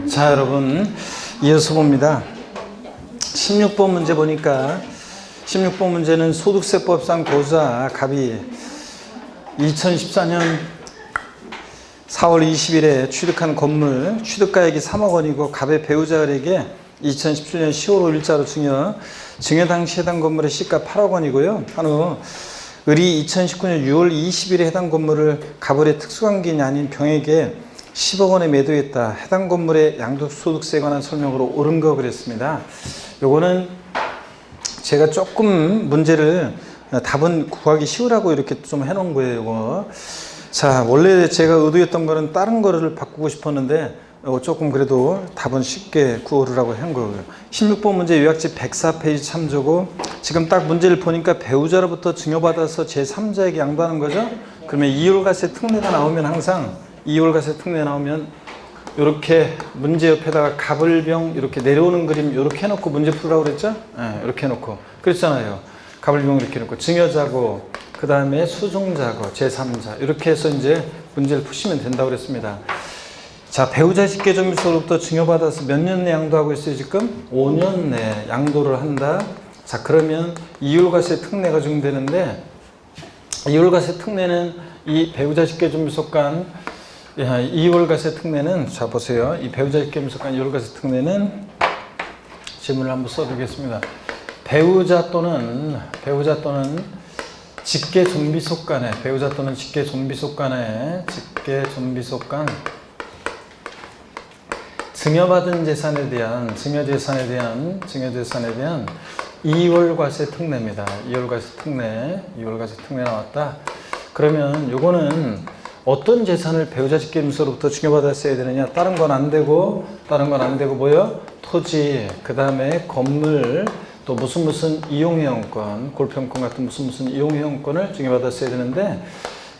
자, 여러분 이어서 봅니다. 16번 문제 보니까 16번 문제는 소득세법상 고자 갑이 2014년 4월 20일에 취득한 건물 취득가액이 3억 원이고 갑의 배우자에게 2017년 10월 5일자로 증여 당시 해당 건물의 시가 8억 원이고요. 한후 을이 2019년 6월 20일에 해당 건물을 갑을의 특수관계인이 아닌 병에게 10억 원에 매도했다. 해당 건물의 양도소득세에 관한 설명으로 옳은 거 그랬습니다. 요거는 제가 조금 문제를 답은 구하기 쉬우라고 이렇게 좀 해놓은 거예요. 요거. 자, 원래 제가 의도했던 거는 다른 거를 바꾸고 싶었는데 요거 조금 그래도 답은 쉽게 구하라고 한 거고요. 16번 문제 요약지 104페이지 참조고 지금 딱 문제를 보니까 배우자로부터 증여받아서 제3자에게 양도하는 거죠. 그러면 이율과세 특례가 나오면 항상 이율과세 특례 나오면 이렇게 문제 옆에다가 갑을병 이렇게 내려오는 그림 이렇게 해놓고 문제 풀으라고 그랬죠? 네, 이렇게 해놓고 그랬잖아요. 갑을병 이렇게 해놓고 증여자고 그 다음에 수증자고 제3자 이렇게 해서 이제 문제를 푸시면 된다고 그랬습니다. 자, 배우자 직계점유소로부터 증여받아서 몇 년 내 양도하고 있어요? 지금 5년 내 양도를 한다. 자, 그러면 이율과세 특례가 적용되는데 이율과세 특례는 이 배우자 직계점유소 간 이율과세 특례는 자 보세요. 이 배우자 직계점유소 간 이율과세 특례는 질문을 한번 써두겠습니다. 배우자 또는 직계존비속 간에 배우자 또는 직계존비속 간에 증여받은 재산에 대한 증여재산에 대한 이율과세 특례입니다. 이율과세 특례 나왔다. 그러면 요거는 어떤 재산을 배우자 직계점유소로부터 증여받았어야 되느냐? 다른 건 안 되고 뭐요? 토지, 그 다음에 건물, 또 무슨 이용회원권, 골프용권 같은 무슨 이용회원권을 증여받았어야 되는데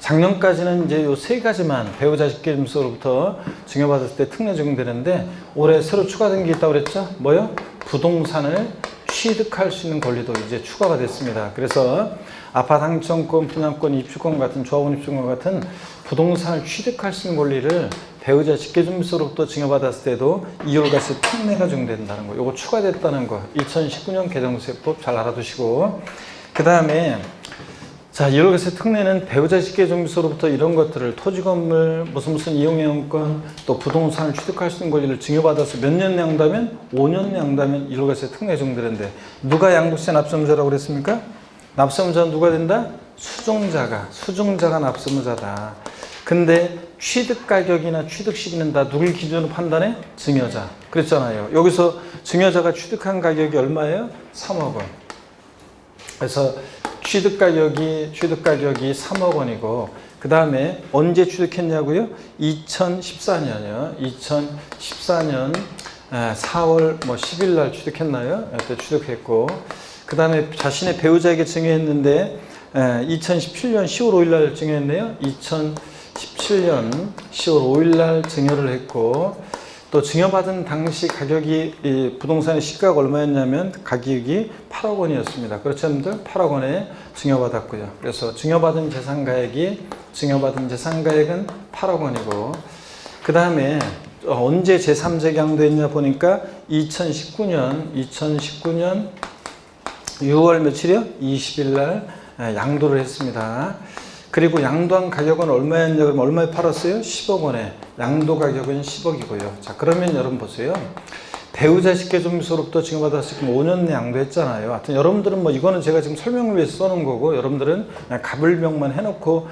작년까지는 이제 요 세 가지만 배우자 직계점유소로부터 증여받았을 때 특례 적용되는데 올해 새로 추가된 게 있다고 그랬죠? 뭐요? 부동산을 취득할 수 있는 권리도 이제 추가가 됐습니다. 그래서 아파트 항청권, 분양권, 입주권 같은 조합원 입주권 같은 부동산을 취득할 수 있는 권리를 배우자 직계점유소로부터 증여받았을 때도 이율과세 특례가 적용된다는 거. 요거 추가됐다는 거. 2019년 개정세법 잘 알아두시고 그 다음에 자, 이율과세 특례는 배우자 직계점유소로부터 이런 것들을 토지, 건물, 무슨 이용회원권, 또 부동산을 취득할 수 있는 권리를 증여받아서 몇 년 양도하면 5년 양도하면 이율과세 특례 적용되는데 누가 양도세 납세의무자라고 그랬습니까? 납세의무자는 누가 된다? 수증자가 납세의무자다. 근데 취득가격이나 취득시기는 다 누굴 기준으로 판단해? 증여자. 그랬잖아요. 여기서 증여자가 취득한 가격이 얼마예요? 3억 원. 그래서 취득가격이 3억 원이고 그 다음에 언제 취득했냐고요? 2014년이요. 2014년 4월 10일 날 취득했나요? 그때 취득했고 그 다음에 자신의 배우자에게 증여했는데 2017년 10월 5일 날 증여했네요. 2017년 10월 5일 날 증여를 했고 또 증여받은 당시 가격이 이 부동산의 시가가 얼마였냐면 가격이 8억 원이었습니다. 그렇죠, 여러분들? 8억 원에 증여받았고요. 그래서 증여받은 재산가액은 8억 원이고 그 다음에 언제 제3자에게 양도했냐 보니까 2019년 6월 며칠이요? 20일 날 양도를 했습니다. 그리고 양도한 가격은 얼마였냐 그러면 얼마에 팔았어요? 10억 원에. 양도 가격은 10억이고요. 자, 그러면 여러분 보세요. 배우자 직계점유소로부터 증여받았을 때 5년 내 양도했잖아요. 하여튼 여러분들은 뭐 이거는 제가 지금 설명을 위해서 써놓은 거고 여러분들은 그냥 갑을병만 해놓고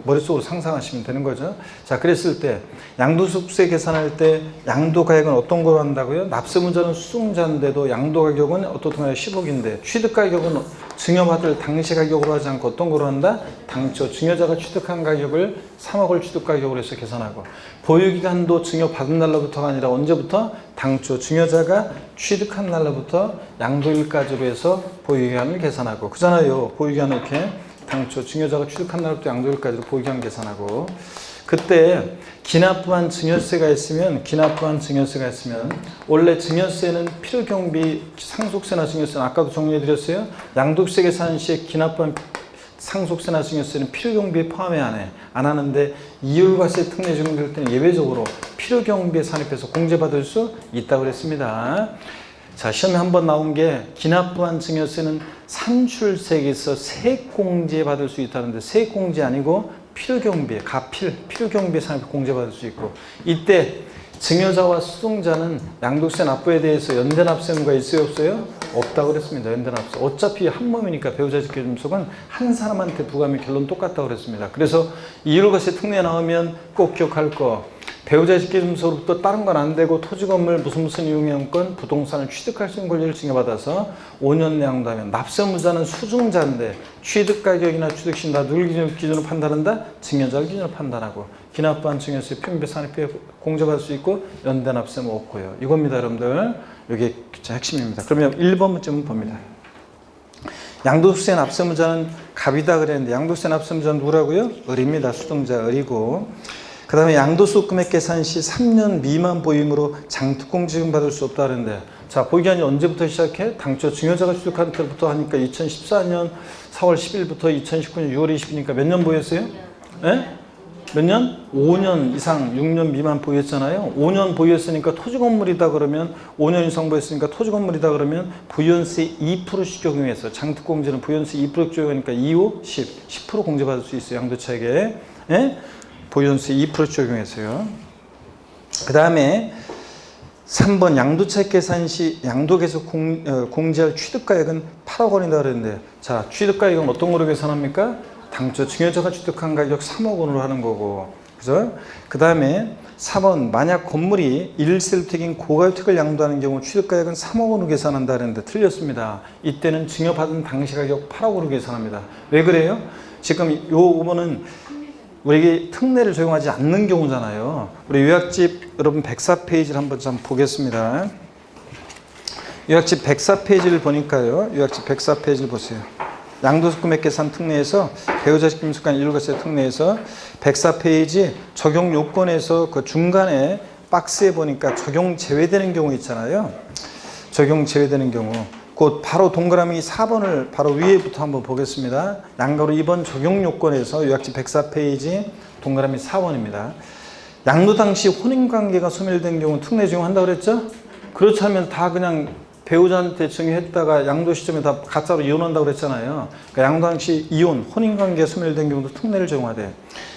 머릿속으로 상상하시면 되는 거죠. 자, 그랬을 때 양도소득세 계산할 때 양도 가격은 어떤 걸로 한다고요? 납세의무자는 수증자인데도 양도 가격은 어떻게 10억인데 취득 가격은 증여받을 당시 가격으로 하지 않고 어떤 걸로 한다? 당초 증여자가 취득한 가격을 3억을 취득 가격으로 해서 계산하고 보유기간도 증여받은 날로부터가 아니라 언제부터? 당초 증여자가 취득한 날로부터 양도일까지로 해서 보유기간을 계산하고 그잖아요. 보유기간을 이렇게 당초 증여자가 취득한 날부터 양도일까지로 보유기간 계산하고 그때 기납부한 증여세가 있으면 원래 증여세는 필요경비 상속세나 증여세는 아까도 정리해 드렸어요. 양도세 계산 시에 기납부한 상속세나 증여세는 필요경비에 포함해 안 하는데 이율과세 특례 적용될 때는 예외적으로 필요경비에 산입해서 공제받을 수 있다고 그랬습니다. 자, 시험에 한번 나온 게 기납부한 증여세는 산출세에서 세액공제 받을 수 있다는데 세액공제 아니고 필요경비에 필요경비에 산입해 공제받을 수 있고 이때 증여자와 수동자는 양도세 납부에 대해서 연대납세 의무가 있어요 없어요? 없다고 그랬습니다. 연대납세. 어차피 한 몸이니까 배우자 직계중속은 한 사람한테 부과하면 결론 똑같다고 그랬습니다. 그래서 이율과세 특례 나오면 꼭 기억할 거 배우자 직계중속으로부터 다른 건 안 되고 토지 건물 무슨 이용권권 부동산을 취득할 수 있는 권리를 증여받아서 5년 내 양도하면 납세의무자는 수증자인데 취득가격이나 취득시 다 누굴 기준으로 판단한다? 증여자를 기준으로 판단하고 기납부한 증여세 필요경비에 산입해 공제받을 수 있고 연대납세 뭐 없고요. 이겁니다 여러분들. 이게 핵심입니다. 그러면 1번 문제는 봅니다. 양도세 납세의무자는 갑이다 그랬는데 양도세 납세의무자는 누구라고요? 을입니다. 수증자 을이고 그 다음에 양도소 금액 계산 시 3년 미만 보유물로 장특공 지급받을 수 없다 그러는데 자 보유기한이 언제부터 시작해? 당초 증여자가 취득한 때부터 하니까 2014년 4월 10일부터 2019년 6월 20일이니까 몇 년 보유했어요? 네? 몇 년? 5년 이상 6년 미만 보유했잖아요. 5년 보유했으니까 토지건물이다 그러면 5년 이상 보유했으니까 토지건물이다 그러면 부연세 2%씩 적용해서 장특공제는 부연세 2% 적용하니까 2, 5, 10% 공제받을 수 있어요. 양도차익에. 네? 보유세 2% 적용해서요. 그 다음에 3번 양도차익 계산 시 양도계속 공제할 취득가액은 8억 원이다 그랬는데 자 취득가액은 어떤 거로 계산합니까? 당초 증여자가 취득한 가격 3억 원으로 하는 거고 그죠? 그 다음에 4번 만약 건물이 1세대인 고가주택을 양도하는 경우 취득가액은 3억 원으로 계산한다 그랬는데 틀렸습니다. 이때는 증여받은 당시 가격 8억 원으로 계산합니다. 왜 그래요? 지금 요 부분은 우리에게 특례를 적용하지 않는 경우잖아요. 우리 요약집 여러분 104페이지를 한번 좀 보겠습니다. 요약집 104페이지를 보니까요. 요약집 104페이지를 보세요. 양도소 금액 계산 특례에서 배우자 직김속간 이율과세 특례에서 104페이지 적용 요건에서 그 중간에 박스에 보니까 적용 제외되는 경우 있잖아요. 적용 제외되는 경우. 곧 바로 동그라미 4번을 바로 위에부터 한번 보겠습니다. 양가로 2번 적용 요건에서 요약집 104페이지 동그라미 4번입니다. 양도 당시 혼인관계가 소멸된 경우 특례 적용한다고 그랬죠? 그렇다면 다 그냥 배우자한테 증여했다가 양도 시점에 다 가짜로 이혼한다고 그랬잖아요. 그러니까 양도 당시 이혼, 혼인관계가 소멸된 경우도 특례를 적용하대.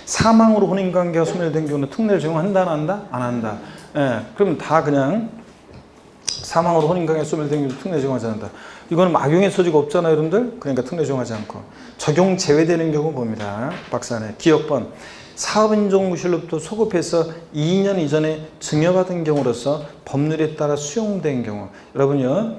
사망으로 혼인관계가 소멸된 경우는 특례를 적용한다 안 한다? 안 한다. 예, 그러면 다 그냥 사망으로 혼인관계가 소멸된 경우도 특례 적용하지 않는다. 이거는 악용의 소지가 없잖아요 여러분들. 그러니까 특례 적용하지 않고 적용 제외되는 경우 봅니다. 박스 안에 기억번 사업인정무실로부터 소급해서 2년 이전에 증여받은 경우로서 법률에 따라 수용된 경우 여러분요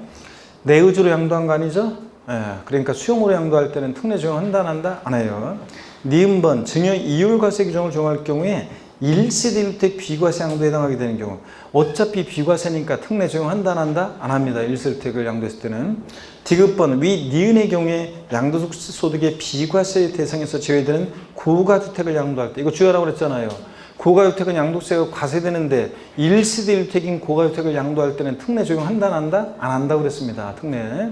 내 의지로 양도한 거 아니죠? 예, 그러니까 수용으로 양도할 때는 특례 적용한다 안 한다? 안 해요. 니은번 증여 이율과세 규정을 적용할 경우에 1세대 1주택 비과세 양도에 해당하게 되는 경우 어차피 비과세니까 특례 적용한다 안 한다? 안 합니다. 1세대주택을 양도했을 때는. 디귿번 위 니은의 경우에 양도소득의 비과세 대상에서 제외되는 고가주택을 양도할 때 이거 주의하라고 그랬잖아요. 고가주택은 양도세가 과세되는데 1세대 1주택인 고가주택을 양도할 때는 특례 적용한다 안 한다? 안 한다고 그랬습니다. 특례.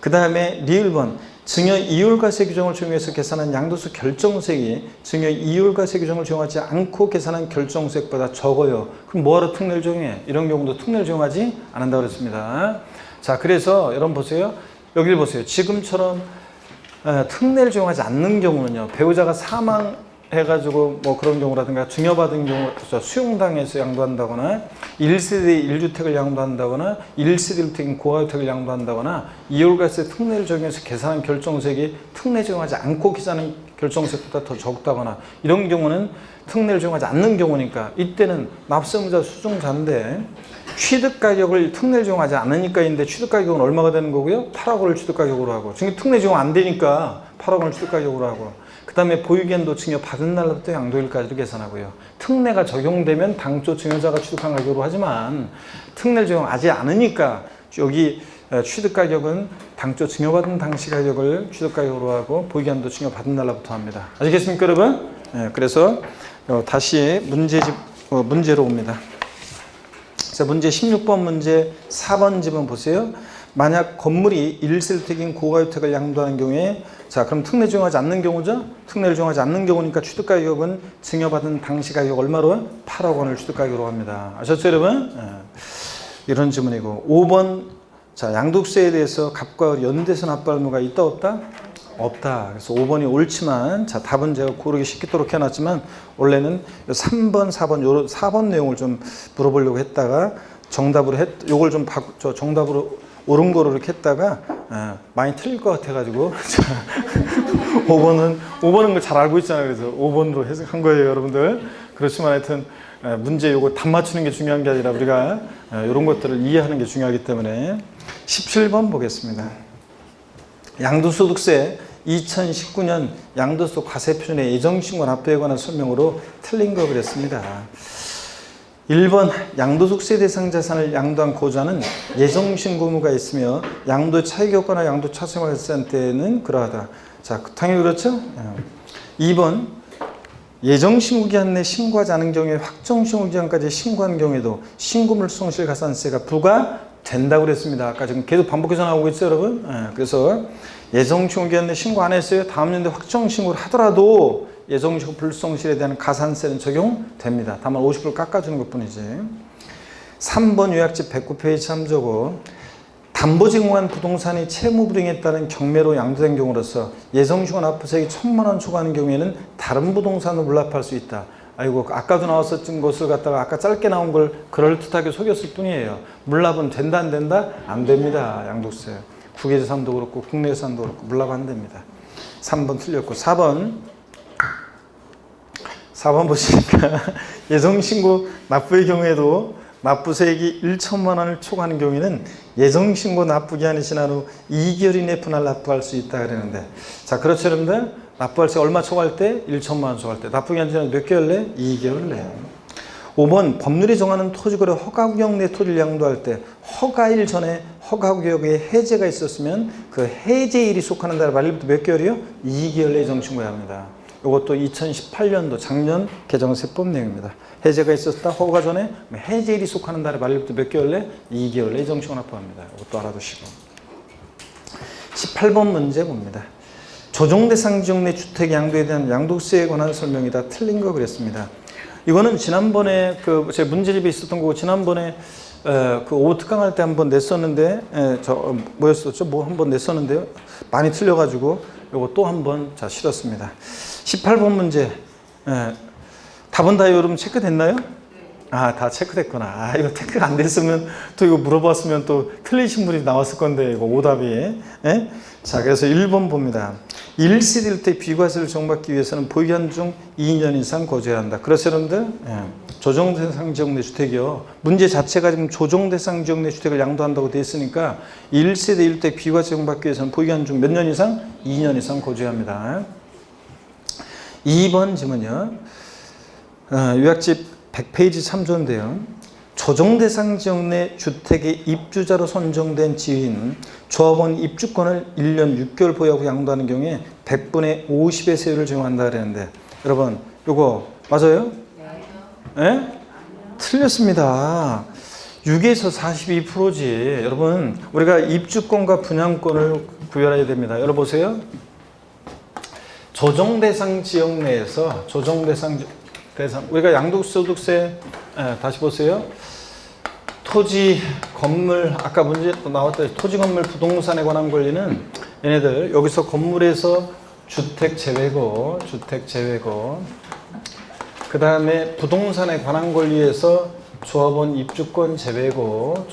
그 다음에 리을번 증여 이율과세 규정을 적용해서 계산한 양도소 결정세액이 증여 이율과세 규정을 적용하지 않고 계산한 결정세액보다 적어요. 그럼 뭐하러 특례를 적용해? 이런 경우도 특례를 적용하지 않는다고 그랬습니다. 자, 그래서 여러분 보세요. 여기를 보세요. 지금처럼 특례를 적용하지 않는 경우는요. 배우자가 사망해가지고 뭐 그런 경우라든가 증여받은 경우 수용당해서 양도한다거나 1세대 1주택을 양도한다거나 1세대 1주택인 고가주택을 양도한다거나 이율과세 특례를 적용해서 계산한 결정세액이 특례 적용하지 않고 계산한 결정세액보다 더 적다거나 이런 경우는 특례를 적용하지 않는 경우니까 이때는 납세의무자 수증자인데 취득가격을 특례를 적용하지 않으니까인데 취득가격은 얼마가 되는 거고요? 8억 원을 취득가격으로 하고 지금 특례 적용 안 되니까 8억 원을 취득가격으로 하고 그 다음에 보유기한도 증여 받은 날부터 양도일까지도 계산하고요. 특례가 적용되면 당초 증여자가 취득한 가격으로 하지만 특례를 적용하지 않으니까 여기 취득가격은 당초 증여받은 당시 가격을 취득가격으로 하고 보유기한도 증여 받은 날부터 합니다. 아시겠습니까 여러분? 네, 그래서 다시 문제로 옵니다. 자, 문제 16번 문제 4번 집은 보세요. 만약 건물이 1세대주택인 고가주택을 양도하는 경우에 자 그럼 특례 적용하지 않는 경우죠. 특례를 적용하지 않는 경우니까 취득가격은 증여받은 당시 가격 얼마로? 8억 원을 취득가격으로 합니다. 아셨죠 여러분? 이런 질문이고 5번 자 양도세에 대해서 갑과 을이 연대해서 납부할 의무가 있다 없다? 없다. 그래서 5번이 옳지만 자 답은 제가 고르기 쉽도록 해놨지만 원래는 3번 4번 요런 4번 내용을 좀 물어보려고 했다가 정답으로 요걸 좀 정답으로 옳은 거로 이렇게 했다가 많이 틀릴 것 같아가지고 5번은 걸 잘 알고 있잖아요. 그래서 5번으로 해석한 거예요 여러분들. 그렇지만 하여튼 문제 요거 답 맞추는 게 중요한 게 아니라 우리가 이런 것들을 이해하는 게 중요하기 때문에 17번 보겠습니다. 양도소득세 2019년 양도소 과세표준의 예정신고 납부에 관한 설명으로 틀린 거 그랬습니다. 1번 양도소득세 대상 자산을 양도한 고자는 예정신고 의무가 있으며 양도 차익이 없거나 양도 차손이 발생한 때는 그러하다. 자, 당연히 그렇죠? 2번 예정신고 기한 내 신고하지 않은 경우에 확정신고 기간까지 신고한 경우에도 신고물 성실 가산세가 부과된다고 그랬습니다. 아까 지금 계속 반복해서 나오고 있어요 여러분. 그래서 예정신고 기한 내 신고 안 했어요. 다음 년도에 확정신고를 하더라도 예정신고 불성실에 대한 가산세는 적용됩니다. 다만 50% 깎아주는 것 뿐이지. 3번 요약집 109페이지 참조고 담보 제공한 부동산이 채무 불이행에 따른 경매로 양도된 경우로서 예정신고 납부세액이 1,000만 원 초과하는 경우에는 다른 부동산으로 물납할 수 있다. 아이고 아까도 나왔었던 것을 갖다가 아까 짧게 나온 걸 그럴듯하게 속였을 뿐이에요. 물납은 된다 안 된다? 안 됩니다. 양도세. 국외재산도 그렇고 국내재산도 그렇고 물납 안 됩니다. 3번 틀렸고 4번 보시니까 예정신고 납부의 경우에도 납부세액이 1,000만 원을 초과하는 경우에는 예정신고 납부기한이 지난 후 2개월 이내 분할 납부할 수 있다 그러는데 자 그렇죠 여러분들? 납부할 때 얼마 초과할 때? 1,000만 원 초과할 때 납부기한 지난 몇 개월 내? 2개월 내. 5번 법률이 정하는 토지거래 허가구역 내 토지를 양도할 때 허가일 전에 허가구역에 해제가 있었으면 그 해제일이 속하는 달 말일부터 몇 개월이요? 2개월 내에 정신고해야 합니다. 이것도 2018년도 작년 개정세법 내용입니다. 해제가 있었다 허가 전에 해제일이 속하는 달의 말일부터 몇 개월 내? 2개월 내에 정신고 납부합니다. 이것도 알아두시고 18번 문제 봅니다. 조정대상 지역 내 주택 양도에 대한 양도세에 관한 설명이다. 틀린 거 그랬습니다. 이거는 지난번에 제 문제집에 있었던 거고 지난번에 그 5특강 할 때 한번 냈었는데 뭐였었죠? 뭐 한번 냈었는데요. 많이 틀려가지고 요거 또 한번 실었습니다. 18번 문제 답은 다 여러분 체크됐나요? 다 체크됐구나. 이거 체크가 안 됐으면 또 이거 물어봤으면 또 틀리신 분이 나왔을 건데 이거 오답이. 자 그래서 1번 봅니다. 1세대일 때 비과세를 적용받기 위해서는 보유한 중 2년 이상 거주해야 한다. 그래서 여러분들 조정대상 지역 내 주택이요. 문제 자체가 지금 조정대상 지역 내 주택을 양도한다고 되어 있으니까 1세대일 때 비과세 적용받기 위해서는 보유한 중 몇 년 이상? 2년 이상 거주해야 합니다. 2번 질문이요. 요약집 100페이지 참조인데요. 조정대상 지역 내 주택의 입주자로 선정된 지위인 조합원 입주권을 1년 6개월 보유하고 양도하는 경우에 100분의 50의 세율을 적용한다 그랬는데 여러분 이거 맞아요? 네? 틀렸습니다. 6에서 42%지. 여러분 우리가 입주권과 분양권을 구별해야 됩니다. 여러분 보세요. 조정대상 지역 내에서 우리가 양도소득세 다시 보세요. 토지, 건물 아까 문제 또 나왔듯이 토지, 건물, 부동산에 관한 권리는 얘네들 여기서 건물에서 주택 제외고 그 다음에 부동산에 관한 권리에서 조합원 입주권 제외고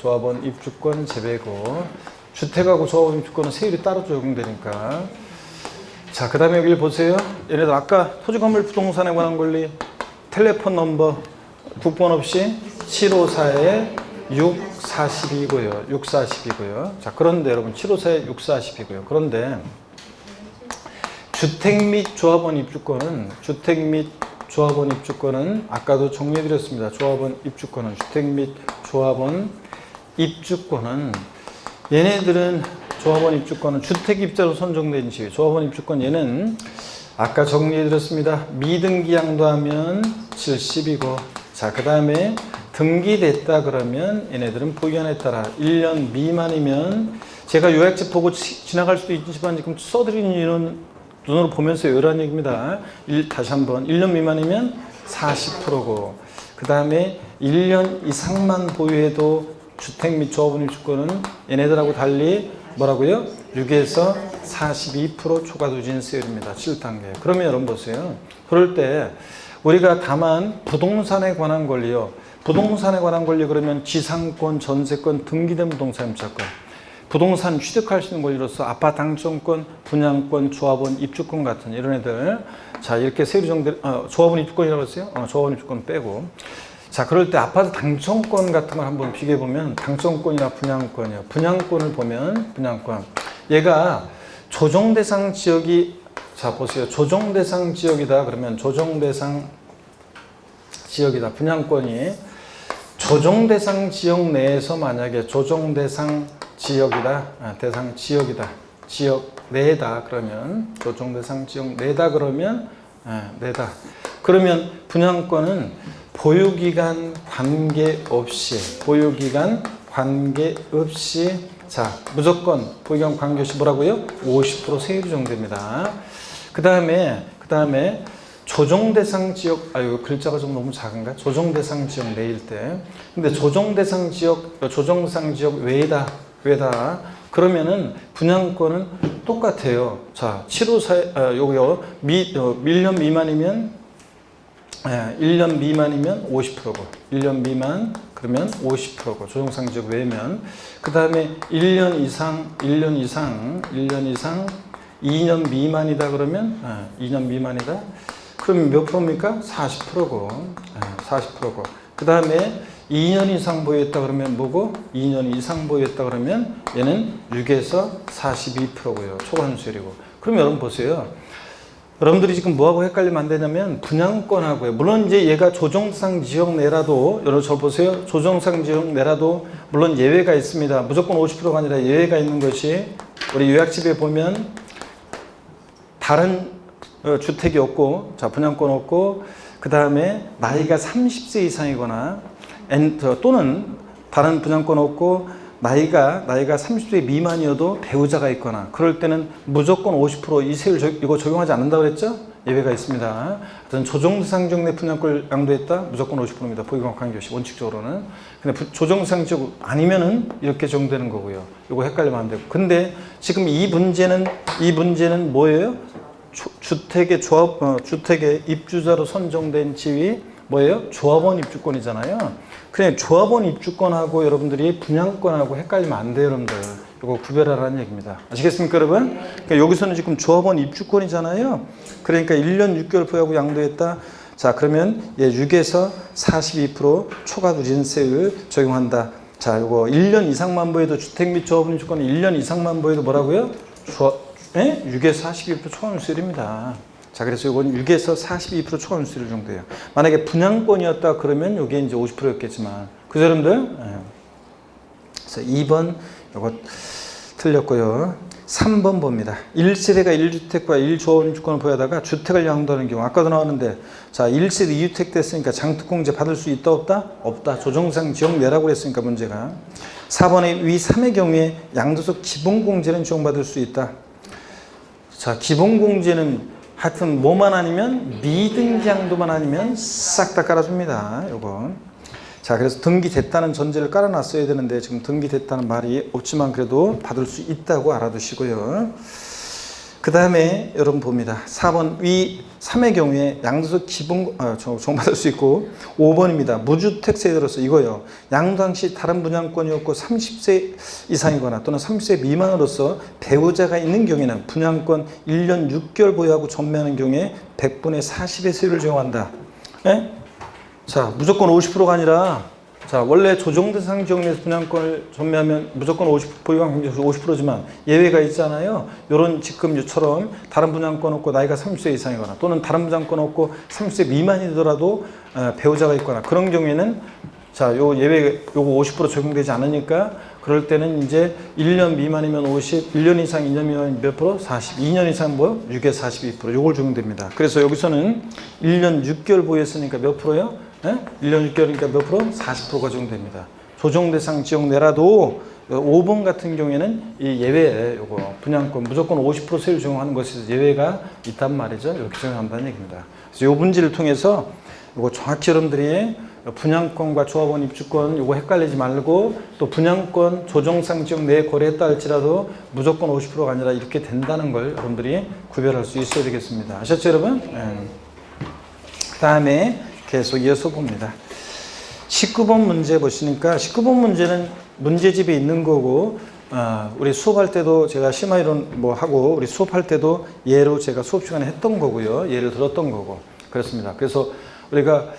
주택하고 조합원 입주권은 세율이 따로 적용되니까 자 그 다음에 여기 보세요. 얘네들 아까 토지, 건물, 부동산에 관한 권리 텔레폰 넘버 국번 없이 754에 640이고요. 자, 그런데 여러분 754에 640이고요. 그런데 주택 및 조합원 입주권은 아까도 정리해 드렸습니다. 주택 및 조합원 입주권은 얘네들은 조합원 입주권은 주택 입자로 선정된 지위. 조합원 입주권 얘는 아까 정리해 드렸습니다. 미등기 양도하면 70이고 자, 그 다음에 등기됐다 그러면 얘네들은 보유한에 따라 1년 미만이면 제가 요약집 보고 지나갈 수도 있지만 지금 써드리는 이런 눈으로 보면서 이런 얘기입니다. 다시 한번 1년 미만이면 40%고 그 다음에 1년 이상만 보유해도 주택 및 조합원 입주권은 얘네들하고 달리 뭐라고요? 6에서 42% 초과 누진세율입니다. 7단계. 그러면 여러분 보세요. 그럴 때 우리가 다만 부동산에 관한 권리요. 부동산에 관한 권리 그러면 지상권, 전세권, 등기된 부동산 임차권. 부동산 취득할 수 있는 권리로서 아파트 당첨권, 분양권, 조합원 입주권 같은 이런 애들. 자, 이렇게 세율이 정들, 조합원 입주권이라고 했어요? 조합원 입주권 빼고. 자, 그럴 때 아파트 당첨권 같은 걸 한번 비교해 보면 당첨권이나 분양권이요. 분양권을 보면 분양권. 얘가 조정 대상 지역이 자, 보세요. 조정 대상 지역이다. 그러면 조정 대상 지역이다. 분양권이 조정 대상 지역 내에서 만약에 조정 대상 지역이다. 대상 지역이다. 지역 내다 그러면 조정 대상 지역 내다 그러면 내다. 그러면 분양권은 보유기간 관계없이 자 무조건 보유기간 관계없이 뭐라고요? 50% 세율이 정됩니다. 그 다음에 조정대상 지역, 이거 글자가 좀 너무 작은가? 조정대상 지역 내일 때. 근데 조정대상 지역 외다. 그러면은 분양권은 똑같아요. 자, 754, 1년 미만이면 50%고, 1년 미만, 그러면 50%고, 조정상 지역 외면. 그 다음에 1년 이상, 2년 미만이다 그러면, 2년 미만이다. 그러면 몇 프로입니까? 40%고, 40%고. 그 다음에 2년 이상 보유했다 그러면 뭐고? 2년 이상 보유했다 그러면 얘는 6에서 42%고요. 초과환수율이고. 그럼 여러분 보세요. 여러분들이 지금 뭐하고 헷갈리면 안 되냐면 분양권하고요. 물론 이제 얘가 조정상 지역 내라도 여러분 저 보세요. 조정상 지역 내라도 물론 예외가 있습니다. 무조건 50%가 아니라 예외가 있는 것이 우리 요약집에 보면 다른 주택이 없고 자 분양권 없고 그 다음에 나이가 30세 이상이거나 또는 다른 분양권 없고 나이가 30세 미만이어도 배우자가 있거나 그럴 때는 무조건 50% 이 세율 이거 적용하지 않는다고 그랬죠? 예외가 있습니다. 어떤 조정대상 지역 내 분양권을 양도했다? 무조건 50%입니다. 보유기간 관계없이 원칙적으로는. 근데 조정대상 지역 아니면은 이렇게 적용되는 거고요. 이거 헷갈리면 안 되고. 근데 지금 이 문제는 뭐예요? 주택의 입주자로 선정된 지위 뭐예요? 조합원 입주권이잖아요. 그냥 조합원 입주권하고 여러분들이 분양권하고 헷갈리면 안 돼요, 여러분들. 이거 구별하라는 얘기입니다. 아시겠습니까, 여러분? 그러니까 여기서는 지금 조합원 입주권이잖아요. 그러니까 1년 6개월 보유하고 양도했다. 자, 그러면 얘 6에서 42% 초과 누진세율 적용한다. 자, 이거 1년 이상만 보여도 주택 및 조합원 입주권은 1년 이상만 보여도 뭐라고요? 6에서 42% 초과누수율입니다. 자, 그래서 이건 6에서 42% 초과누수율 정도예요. 만약에 분양권이었다 그러면 이게 이제 50%였겠지만, 그죠, 여러분들? 그래서 2번 이거 틀렸고요. 3번 봅니다. 1세대가 1주택과 1조합원 주권을 보유하다가 주택을 양도하는 경우, 아까도 나왔는데, 자, 1세대 2주택 됐으니까 장특공제 받을 수 있다, 없다? 없다. 조정상 지역 내라고 그랬으니까 문제가. 4번에 위 3의 경우에 양도소 기본공제는 적용받을 수 있다. 자, 기본공제는 하여튼 뭐만 아니면 미등기 양도만 아니면 싹 다 깔아줍니다. 요거. 자, 그래서 등기됐다는 전제를 깔아놨어야 되는데 지금 등기됐다는 말이 없지만 그래도 받을 수 있다고 알아두시고요. 그 다음에 여러분 봅니다. 4번 위 3의 경우에 양도소 적용받을 수 있고 5번입니다. 무주택 세대로서 이거요. 양도 당시 다른 분양권이었고 30세 이상이거나 또는 30세 미만으로서 배우자가 있는 경우에는 분양권 1년 6개월 보유하고 전매하는 경우에 100분의 40의 세율을 적용한다. 네? 자, 무조건 50%가 아니라 자, 원래 조정대상 지역 내에서 분양권을 전매하면 무조건 50% 보유기간 관계없이 50%지만 예외가 있잖아요. 요런 지금처럼 다른 분양권 없고 나이가 30세 이상이거나 또는 다른 분양권 없고 30세 미만이더라도 배우자가 있거나 그런 경우에는 자, 요 예외 요거 50% 적용되지 않으니까 그럴 때는 이제 1년 미만이면 50, 1년 이상 2년 미만이면 몇 프로? 40, 2년 이상 뭐? 6에서 42% 요걸 적용됩니다. 그래서 여기서는 1년 6개월 보유했으니까 몇 프로요? 1년 6개월이니까 몇 프로? 40%가 적용됩니다. 조정대상 지역 내라도 5번 같은 경우에는 이 예외에 요거 분양권 무조건 50% 세율 적용하는 것에서 예외가 있단 말이죠. 이렇게 적용한다는 얘기입니다. 그래서 이 문제를 통해서 요거 정확히 여러분들이 분양권과 조합원 입주권 요거 헷갈리지 말고 또 분양권 조정상 지역 내에 거래했다 할지라도 무조건 50%가 아니라 이렇게 된다는 걸 여러분들이 구별할 수 있어야 되겠습니다. 아셨죠 여러분? 그 다음에 계속 이어서 봅니다. 19번 문제 보시니까 19번 문제는 문제집에 있는 거고 우리 수업할 때도 제가 심화이론 뭐 하고 우리 수업할 때도 예로 제가 수업 시간에 했던 거고요. 예를 들었던 거고 그렇습니다. 그래서 우리가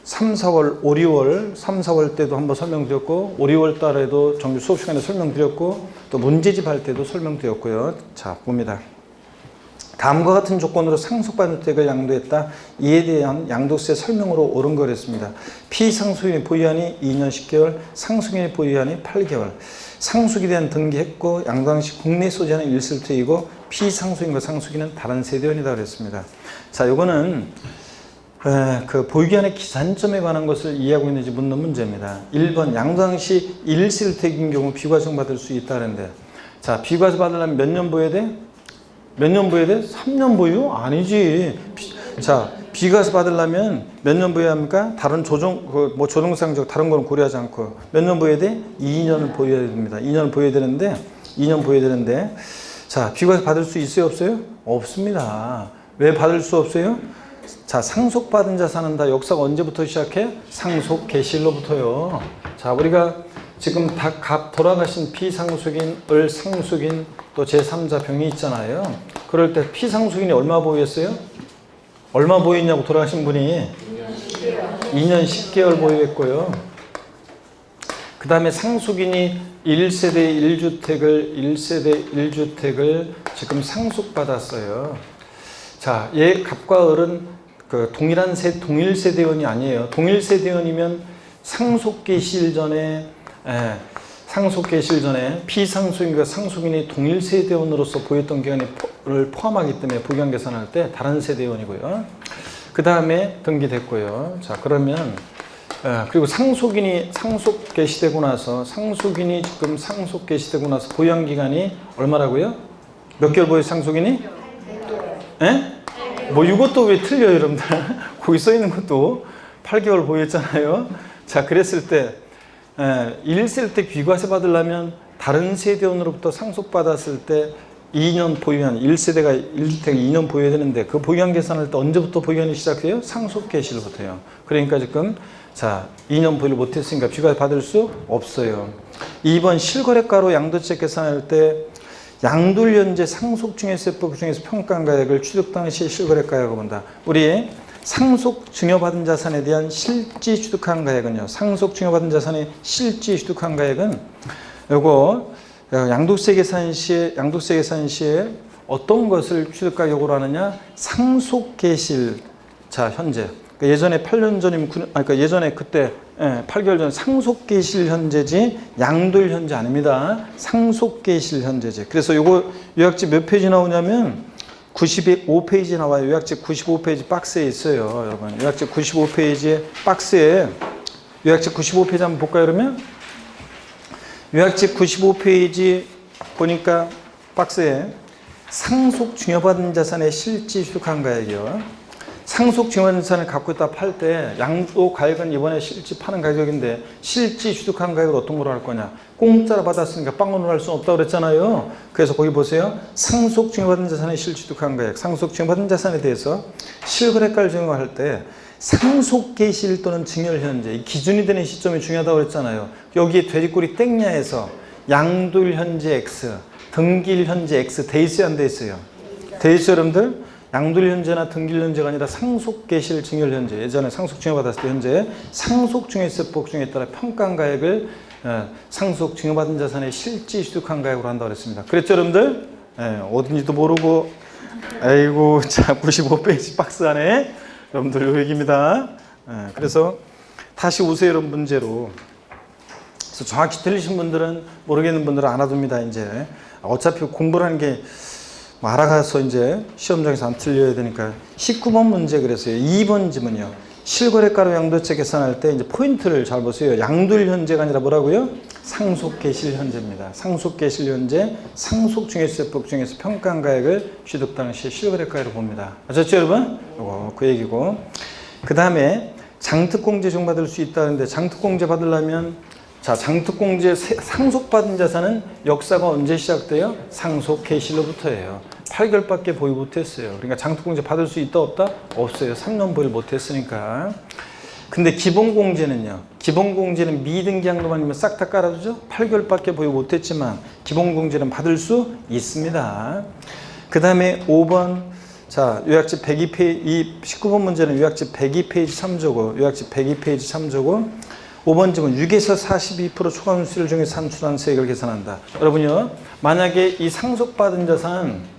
3, 4월, 5, 6월, 3, 4월 때도 한번 설명드렸고 5, 6월 달에도 정규 수업 시간에 설명드렸고 또 문제집 할 때도 설명드렸고요. 자 봅니다. 다음과 같은 조건으로 상속받은 주택을 양도했다. 이에 대한 양도세 설명으로 옳은 거랬습니다. 피상속인의 보유한이 2년 10개월, 상속인의 보유한이 8개월. 상속에 대한 등기했고 양도 당시 국내 소지하는 1세대이고 피상속인과 상속인은 다른 세대원이다 그랬습니다. 자, 요거는 그 보유기한의 기산점에 관한 것을 이해하고 있는지 묻는 문제입니다. 1번 양도 당시 1세대인 경우 비과세 받을 수 있다는데 자, 비과세 받으려면 몇 년 보여야 돼? 몇 년 보여야 돼? 3년 보유? 아니지. 자, 비과세 받으려면 몇 년 보여야 합니까? 다른 뭐 조정상적 다른 거는 고려하지 않고 몇 년 보여야 돼? 2년을 보여야 됩니다. 2년을 보여야 되는데 자, 비과세 받을 수 있어요? 없어요? 없습니다. 왜 받을 수 없어요? 자, 상속받은 자산은 다 역사가 언제부터 시작해? 상속 개시일로부터요. 자, 우리가 지금 다 돌아가신 피상속인, 을상속인, 또 제3자 병이 있잖아요. 그럴 때 피상속인이 얼마 보유했어요? 얼마 보유했냐고 돌아가신 분이 2년 10개월 보유했고요. 그 다음에 상속인이 1세대 1주택을 지금 상속받았어요. 자, 얘 갑과 을은 그 동일 세대원이 아니에요. 동일 세대원이면 상속 개시일 전에 피상속인과 상속인이 동일 세대원으로서 보였던 기간을 포함하기 때문에 부경 계산할 때 다른 세대원이고요. 그 다음에 등기됐고요. 자, 그러면 그리고 상속인이 상속 개시되고 나서 보유한 기간이 얼마라고요? 몇 개월 보유 상속인이? 에? 뭐 이것도 왜 틀려요, 여러분들? 거기 써 있는 것도 8개월 보유했잖아요. 자, 그랬을 때 1세대 비과세 받으려면 다른 세대원으로부터 상속받았을 때 2년 보유한 1세대가 1주택 2년 보유해야 되는데 그 보유한 계산할 때 언제부터 보유한이 시작해요? 상속 개시일부터요. 그러니까 지금 자, 2년 보유를 못했으니까 비과세 받을 수 없어요. 2번 실거래가로 양도세 계산할 때 양도일연재 상속증여세법 중에서 평가한 가액을 취득 당시 실거래가라고 본다. 우리 상속 증여받은 자산에 대한 실지 취득한 가액은요. 상속 증여받은 자산의 실지 취득한 가액은 요거 양도세 계산 시에 어떤 것을 취득 가격으로 하느냐? 상속 개시일. 자, 현재. 예전에 8년 전이면 그러니까 예전에 그때 8개월 전 상속 개시일 현재지 양도일 현재 아닙니다. 상속 개시일 현재지. 그래서 요거 요약집 몇 페이지 나오냐면 95페이지 나와요. 요약집 95페이지 박스에 있어요, 여러분. 요약집 95페이지에 박스에 요약집 95페이지 한번 볼까요, 그러면? 요약집 95페이지 보니까 박스에 상속 증여받은 자산의 실지 취득한 가액이요. 상속 증여받은 자산을 갖고 있다 팔 때 양도 가액은 이번에 실지 파는 가격인데 실지 취득한 가액을 어떤 걸로 할 거냐? 공짜로 받았으니까 빵원으로 할 수는 없다고 그랬잖아요. 그래서 거기 보세요. 상속 증여받은 자산의 실지 취득한 가액. 상속 증여받은 자산에 대해서 실거래가를 적용할 때 상속 개시일 또는 증여일 현재 이 기준이 되는 시점이 중요하다고 그랬잖아요. 여기에 돼지꼬리 땡냐에서 양도일 현재 X, 등기일 현재 X 돼 있어요, 안 돼 있어요? 돼 있어요, 여러분들? 양도일 현재나 등기일 현재가 아니라 상속 개시일 증여일 현재. 예전에 상속 증여받았을 때 현재 상속 증여세법 중에 따라 평가한 가액을 상속 증여받은 자산의 실지 취득한 가액으로 한다고 그랬습니다. 그랬죠, 여러분들? 어딘지도 모르고 아이고, 자, 95페이지 박스 안에 여러분들 요 얘기입니다. 그래서 다시 오세요, 여러분 문제로. 그래서 정확히 틀리신 분들은 모르겠는 분들은 알아둡니다. 이제 어차피 공부를 하는 게 알아가서 이제 시험장에서 안 틀려야 되니까 19번 문제 그랬어요. 2번 지문이요. 실거래가로 양도세 계산할 때 이제 포인트를 잘 보세요. 양도일 현재가 아니라 뭐라고요? 상속개실 현재입니다. 상속개실 현재 상속증여세법 중에서 평가한 가액을 취득 당시 실거래가로 봅니다. 아셨죠, 여러분? 이거 그 얘기고. 그 다음에 장특공제 적용받을 수 있다는데 장특공제 받으려면 자, 장특공제 상속받은 자산은 역사가 언제 시작돼요? 상속개실로부터예요. 8개월밖에 보유 못했어요. 그러니까 장특공제 받을 수 있다 없다? 없어요. 3년 보유 못했으니까. 근데 기본공제는요. 기본공제는 미등기양도만 아니면 싹 다 깔아주죠. 8개월밖에 보유 못했지만 기본공제는 받을 수 있습니다. 그 다음에 5번 자 요약집 102페이지 이 19번 문제는 요약집 102페이지 3조고 요약집 102페이지 3조고 5번 질문 6에서 42% 초과손실 중에 산출한 세액을 계산한다. 여러분요. 만약에 이 상속받은 자산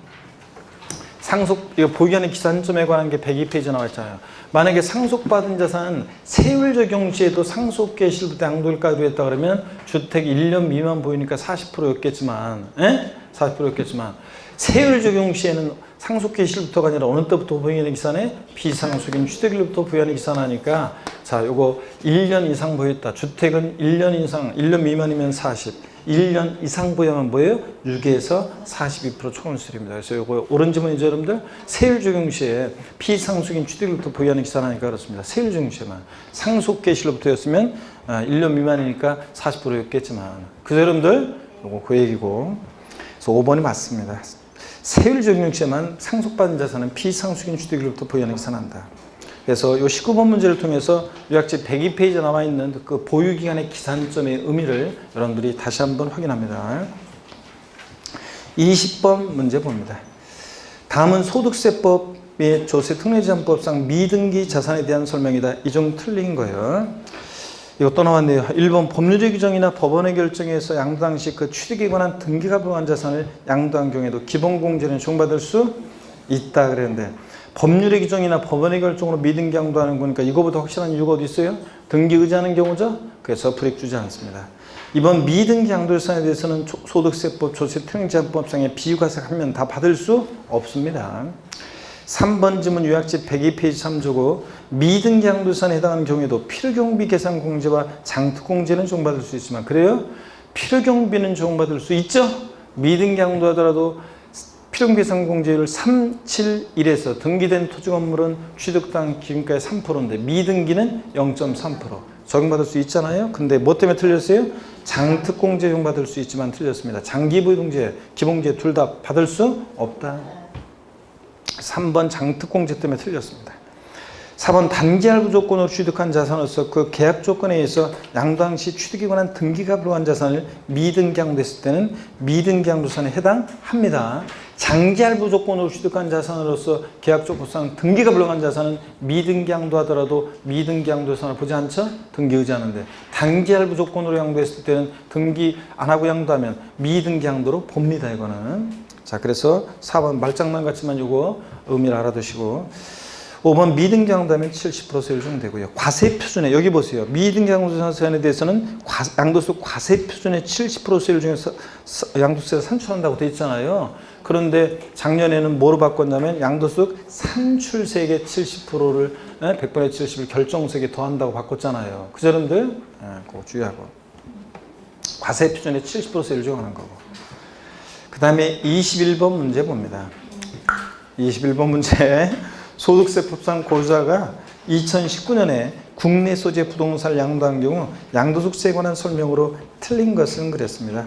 이거 보유하는 기산점에 관한 게 102페이지에 나와 있잖아요. 만약에 상속받은 자산 세율 적용 시에도 상속개실부터 양도일가로 했다 그러면 주택 1년 미만 보유니까 40%였겠지만 40%였겠지만 세율 적용 시에는 상속개실부터가 아니라 어느 때부터 보유하는 기산에 비상속인 취득일부터 보유하는 기산하니까 자 요거 1년 이상 보유했다. 주택은 1년 이상 1년 미만이면 40 1년 이상 보유하면 뭐예요? 6에서 42% 초과손실입니다. 그래서 요거 옳은 질문이죠, 여러분들. 세율 적용 시에 비상속인 취득일부터 보유하는 기산하니까 그렇습니다. 세율 적용 시에만 상속개실로부터였으면 1년 미만이니까 40%였겠지만 그래서 여러분들 요거 그 얘기고 그래서 5번이 맞습니다. 세율 적용 시에만 상속받은 자산은 비상속인 취득일부터 보유하는 기산한다. 그래서 이 19번 문제를 통해서 요약집 102페이지에 나와 있는 그 보유기간의 기산점의 의미를 여러분들이 다시 한번 확인합니다. 20번 문제 봅니다. 다음은 소득세법의 조세특례제한법상 미등기 자산에 대한 설명이다. 이 종 틀린 거예요. 이거 또 나왔네요. 1번 법률의 규정이나 법원의 결정에서 양도 당시 그 취득에 관한 등기가 불허한 자산을 양도한 경우에도 기본공제는 적용받을 수 있다 그랬는데 법률의 규정이나 법원의 결정으로 미등기 양도하는 거니까 이거보다 확실한 이유가 어디 있어요? 등기 의지하는 경우죠? 그래서 불이익 주지 않습니다. 이번 미등기 양도자산에 대해서는 소득세법 조세특례제한법상의 비과세하면 다 받을 수 없습니다. 3번 지문 요약집 102페이지 3조고 미등기 양도자산에 해당하는 경우에도 필요경비 계산 공제와 장특공제는 적용받을 수 있지만 그래요? 필요경비는 적용받을 수 있죠? 미등기 양도하더라도 필요경비계산공제율 371에서 등기된 토지 건물은 취득당 기준가의 3%인데 미등기는 0.3% 적용받을 수 있잖아요. 근데 뭐 때문에 틀렸어요? 장특공제 적용받을 수 있지만 틀렸습니다. 장기보유공제, 기본공제 둘 다 받을 수 없다. 3번 장특공제 때문에 틀렸습니다. 4번 단기할부 조건으로 취득한 자산으로서 그 계약 조건에 의해서 양도당 시 취득에 관한 등기가 불허한 자산을 미등기 양도했을 때는 미등기 양도산에 해당합니다. 장기할부 조건으로 취득한 자산으로서 계약 조건상 등기가 불허한 자산은 미등기 양도하더라도 미등기 양도산을 보지 않죠? 등기 의지하는데 단기할부 조건으로 양도했을 때는 등기 안 하고 양도하면 미등기 양도로 봅니다. 이거는 자 그래서 4번 말장난 같지만 이거 의미를 알아두시고 5번 미등기 양도하면 70% 세율 적용되고요. 과세 표준에 여기 보세요. 미등기 양도자산에 대해서는 양도세 과세 표준의 70% 세율 중에서 양도세를 산출한다고 되어 있잖아요. 그런데 작년에는 뭐로 바꿨냐면 양도세 산출세액의 70%를 100분의 70을 결정세액에 더한다고 바꿨잖아요. 그 여러분들 그거 주의하고 과세 표준의 70% 세율 적용하는 거고. 그 다음에 21번 문제 봅니다. 21번 문제 소득세법상 고유자가 2019년에 국내 소재 부동산을 양도한 경우 양도소득세에 관한 설명으로 틀린 것은 그랬습니다.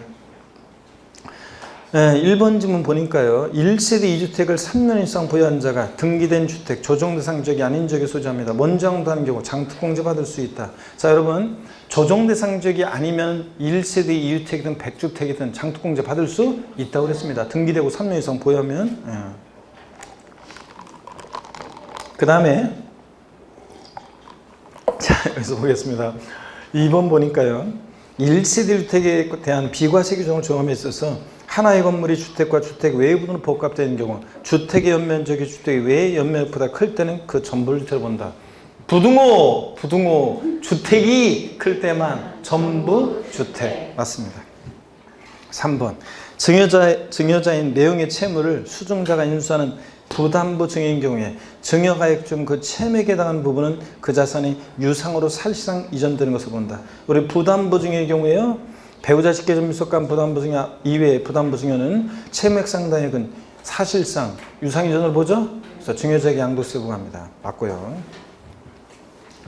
1번 지문 보니까요. 1세대 2주택을 3년 이상 보유한 자가 등기된 주택, 조정대상 지역이 아닌 지역에 소지합니다. 먼저 양도하는 경우 장특공제 받을 수 있다. 자 여러분 조정대상 지역이 아니면 1세대 2주택이든 100주택이든 장특공제 받을 수 있다고 그랬습니다. 등기되고 3년 이상 보유하면 그 다음에 자 여기서 보겠습니다. 2번 보니까요. 1세대 주택에 대한 비과세 규정을 적용함에 있어서 하나의 건물이 주택과 주택 외의 부분으로 복합되는 경우 주택의 연면적이 주택의 외의 연면보다 클 때는 그 전부를 주택을 본다. 부등호 주택이 클 때만 전부 주택 맞습니다. 3번 증여자인 내용의 채무를 수증자가 인수하는 부담부 증여인 경우에 증여가액 중 그 채무액에 해당하는 부분은 그 자산이 유상으로 사실상 이전되는 것을 본다. 우리 부담부 증여의 경우에요. 배우자 직계전밀속 간 부담부 증여 이외의 부담부 증여는 채무액 상당액은 사실상 유상 이전을 보죠. 그래서 증여자에게 양도세 부과합니다. 맞고요.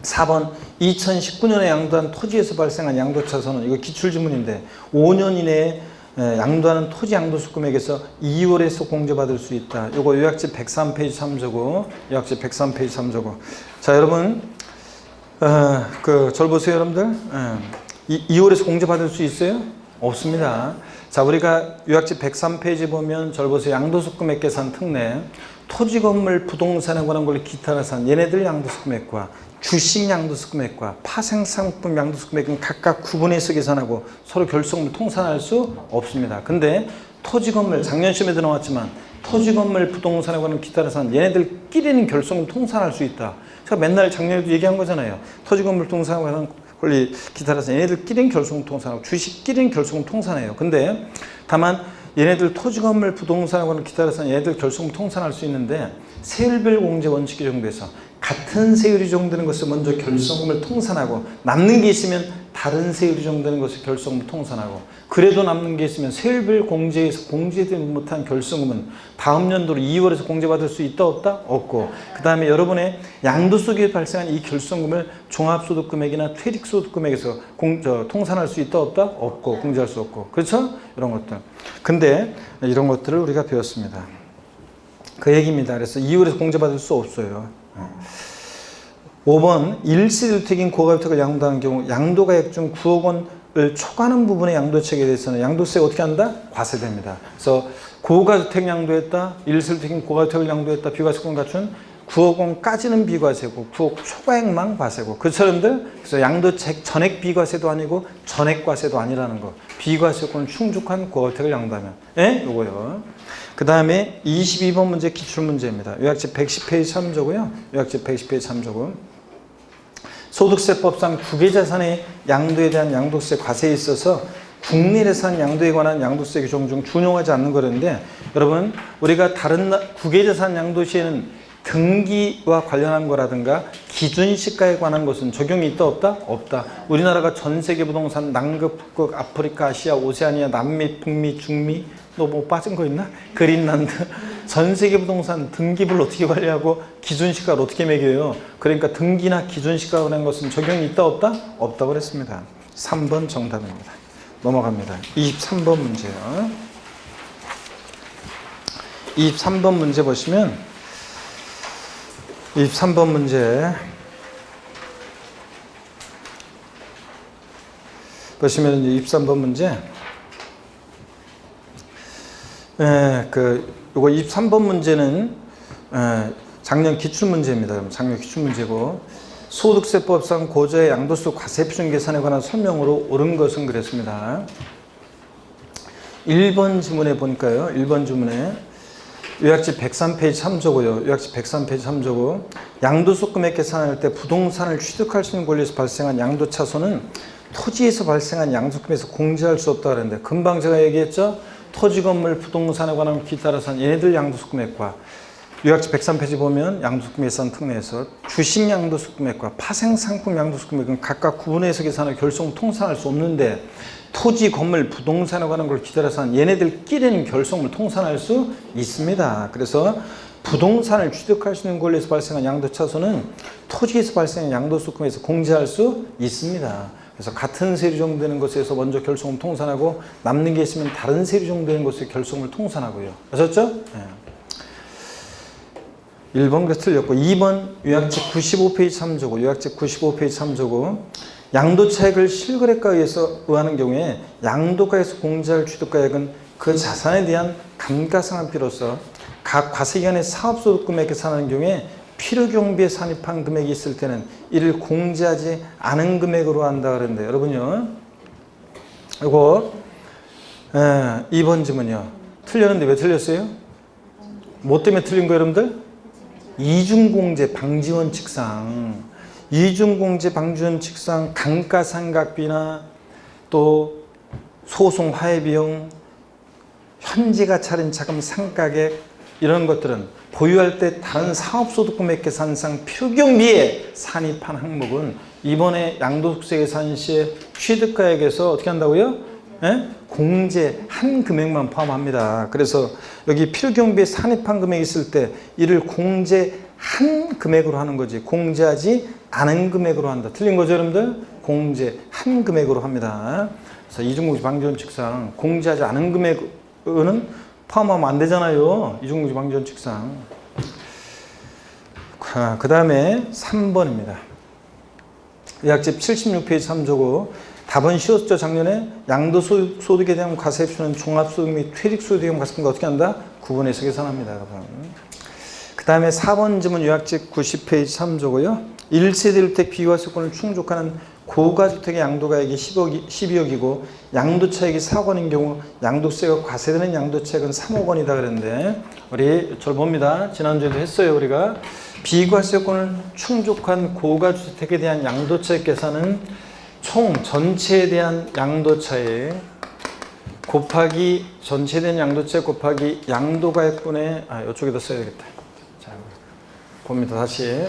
4번 2019년에 양도한 토지에서 발생한 양도차손은 이거 기출지문인데 5년 이내에 양도하는 토지 양도수 금액에서 2월에서 공제받을 수 있다. 요거 요약집 103페이지 참조고 요약집 103페이지 참조고. 자 여러분 절 보세요 여러분들. 2월에서 공제받을 수 있어요? 없습니다. 자 우리가 요약집 103페이지 보면 절 보세요. 양도수 금액 계산 특례 토지 건물 부동산에 관한 권리 기타 자산 얘네들 양도수 금액과 주식 양도수 금액과 파생상품 양도수 금액은 각각 구분해서 계산하고 서로 결속물 통산할 수 없습니다. 근데 토지 건물 작년 시험에도 나왔지만 토지 건물 부동산에 관한 기타 자산 얘네들끼리는 결속물 통산할 수 있다. 제가 맨날 작년에도 얘기한 거잖아요. 토지 건물 부동산에 관한 권리 기타 자산 얘네들끼리는 결속물 통산하고 주식끼리는 결속물 통산해요. 근데 다만 얘네들 토지 건물 부동산에 관한 기타 자산 얘네들 결속물 통산할 수 있는데 세율별 공제 원칙 규정돼서 같은 세율이 적용되는 것을 먼저 결속금을 통산하고 남는 게 있으면 다른 세율이 적용되는 것을 결속금을 통산하고 그래도 남는 게 있으면 세율별 공제에서 공제되지 못한 결속금은 다음 연도로 2월에서 공제받을 수 있다 없다? 없고 그 다음에 여러분의 양도소득에 발생한 이 결속금을 종합소득금액이나 퇴직소득금액에서 통산할 수 있다 없다? 없고 공제할 수 없고 그렇죠? 이런 것들. 근데 이런 것들을 우리가 배웠습니다. 그 얘기입니다. 그래서 2월에서 공제받을 수 없어요. 5번 1세주택인 고가주택을 양도하는 경우 양도가액 중 9억 원을 초과하는 부분의 양도책에 대해서는 양도세가 어떻게 한다? 과세됩니다. 그래서 고가주택 양도했다, 1세주택인 고가주택을 양도했다, 비과세권 갖춘 9억 원까지는 비과세고 9억 초과액만 과세고 그처럼들 그래서 양도책 전액 비과세도 아니고 전액 과세도 아니라는 거. 비과세권 충족한 고가주택을 양도하면 요거요. 그 다음에 22번 문제 기출문제입니다. 요약집 110페이지 참조고요. 요약집 110페이지 참조고. 소득세법상 국외자산의 양도에 대한 양도세 과세에 있어서 국내재산 양도에 관한 양도세 규정 중 준용하지 않는 거였는데 여러분 우리가 다른 국외자산 양도 시에는 등기와 관련한 거라든가 기준시가에 관한 것은 적용이 있다 없다? 없다. 우리나라가 전 세계 부동산 남극, 북극, 아프리카, 아시아, 오세아니아, 남미, 북미, 중미 너 뭐 빠진 거 있나? 그린란드 전 세계 부동산 등기부를 어떻게 관리하고 기준시가를 어떻게 매겨요? 그러니까 등기나 기준시가에 관한 것은 적용이 있다 없다? 없다고 그랬습니다. 3번 정답입니다. 넘어갑니다. 23번 문제요. 23번 문제 보시면 23번 문제 보시면 이제 23번 문제 요거 23번 문제는 작년 기출문제입니다. 작년 기출문제고 소득세법상 고자의 양도수 과세표준 계산에 관한 설명으로 옳은 것은 그랬습니다. 1번 지문에 보니까요. 1번 지문에 요약집 103페이지 참조고요. 요약집 103페이지 참조고 양도수 금액 계산할 때 부동산을 취득할 수 있는 권리에서 발생한 양도차손은 토지에서 발생한 양도금에서 공제할 수 없다고 그랬는데 금방 제가 얘기했죠. 토지, 건물, 부동산에 관한 기타 자산 얘네들 양도수 금액과 요약집 103페이지 보면 양도수 금액 계산 특례에서 주식 양도수 금액과 파생상품 양도수 금액은 각각 구분해서 계산을 결속 통산할 수 없는데 토지, 건물, 부동산에 관한 걸 기타 자산 얘네들끼리는 결속물 통산할 수 있습니다. 그래서 부동산을 취득할 수 있는 권리에서 발생한 양도차손은 토지에서 발생한 양도수금에서 공제할 수 있습니다. 그래서 같은 세율이 적용되는 것에서 먼저 결속물 통산하고 남는 게 있으면 다른 세율이 적용되는 것에 결속물 통산하고요. 아셨죠? 네. 1번 그래서 틀렸고 2번 요약집 95페이지 참조고 요약집 95페이지 참조고 양도차액을 실거래가에 의해서 의하는 경우에 양도가에서 공제할 취득가액은 그 자산에 대한 감가상각비로서 각 과세기간의 사업소득금액 계산하는 경우에 필요경비에 산입한 금액이 있을 때는 이를 공제하지 않은 금액으로 한다 그랬는데 여러분요 이거 2번 지문이요 틀렸는데 왜 틀렸어요? 뭐 때문에 틀린 거예요 여러분들? 이중공제 방지원칙상 이중공제 방지원칙상 감가상각비나 또 소송 화해비용 현재가 차린 자금 상가액 이런 것들은 보유할 때 다른 사업소득금액 계산상 필요경비에 산입한 항목은 이번에 양도소득세 계산 시에 취득가액에서 어떻게 한다고요? 예? 공제한 금액만 포함합니다. 그래서 여기 필요경비에 산입한 금액이 있을 때 이를 공제한 금액으로 하는 거지 공제하지 않은 금액으로 한다. 틀린 거죠 여러분들? 공제한 금액으로 합니다. 그래서 이중국지 방지원칙상 공제하지 않은 금액은 포함하면 안 되잖아요. 이중국지 방지원칙상. 그 다음에 3번입니다. 의학집 76페이지 3조고 답은 쉬웠죠. 작년에 양도소득에 대한 과세표는 종합소득 및 퇴직소득에 대한 과세표가 어떻게 한다? 구분해서 계산합니다. 여러분. 그 다음에 4번 지문 요약집 90페이지 3조고요. 1세대 1택 비과세권을 충족하는 고가주택의 양도가액이 12억이고 양도차익이 4억 원인 경우 양도세가 과세되는 양도차익은 3억 원이다 그랬는데 우리 절 봅니다. 지난주에도 했어요. 우리가 비과세권을 충족한 고가주택에 대한 양도차익 계산은 총 전체에 대한 양도차익 곱하기 전체에 대한 양도차익 곱하기 양도가액분의 이쪽에다 써야 되겠다. 자, 봅니다. 다시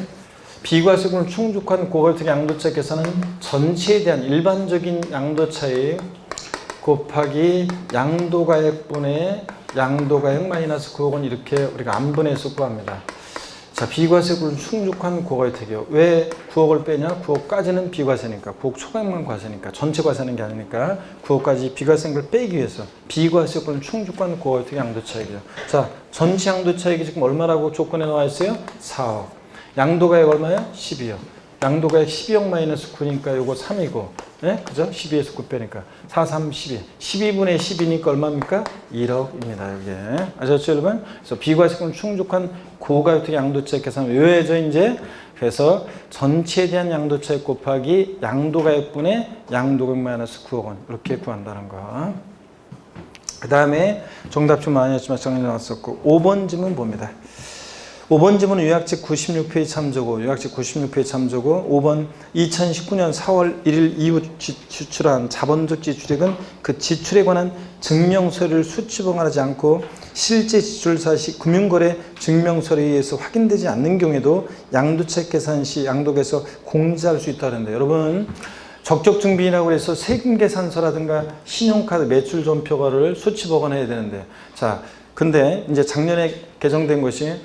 비과세권을 충족한 고가주택 양도차익 계산은 전체에 대한 일반적인 양도차익 곱하기 양도가액분의 양도가액 마이너스 9억 원 이렇게 우리가 안분해서 구합니다. 자, 비과세권을 충족한 고가주택이요. 왜 9억을 빼냐? 9억까지는 비과세니까 9억 초과액만 과세니까 전체 과세하는 게 아니니까 9억까지 비과세인 걸 빼기 위해서 비과세권을 충족한 고가주택 양도차익이요. 자, 전체 양도차익이 지금 얼마라고 조건에 나와 있어요? 4억. 양도가액 얼마야? 12억. 양도가액 12억 마이너스 9니까 요거 3이고, 예? 그죠? 12에서 9 빼니까. 4, 3, 12. 12분의 10이니까 얼마입니까? 1억입니다, 이게. 아셨죠, 여러분? 그래서 비과세권 충족한 고가주택 양도차익 계산 외워야죠, 이제. 그래서 전체에 대한 양도차익 곱하기 양도가액분의 양도가액 마이너스 9억 원. 이렇게 구한다는 거. 그 다음에 정답 좀 많이 했지만 정리 나왔었고, 5번 질문 봅니다. 5번 지문은 요약집 96페이지 참조고 요약집 96페이지 참조고 5번 2019년 4월 1일 이후 지출한 자본적 지출액은 그 지출에 관한 증명서류를 수치 보관하지 않고 실제 지출사 시 금융거래 증명서류에 의해서 확인되지 않는 경우에도 양도차익 계산 시 양도계에서 공제할 수 있다는데 여러분 적적증빙이라고 해서 세금계산서라든가 신용카드 매출전표를 수치 보관해야 되는데 자 근데 이제 작년에 개정된 것이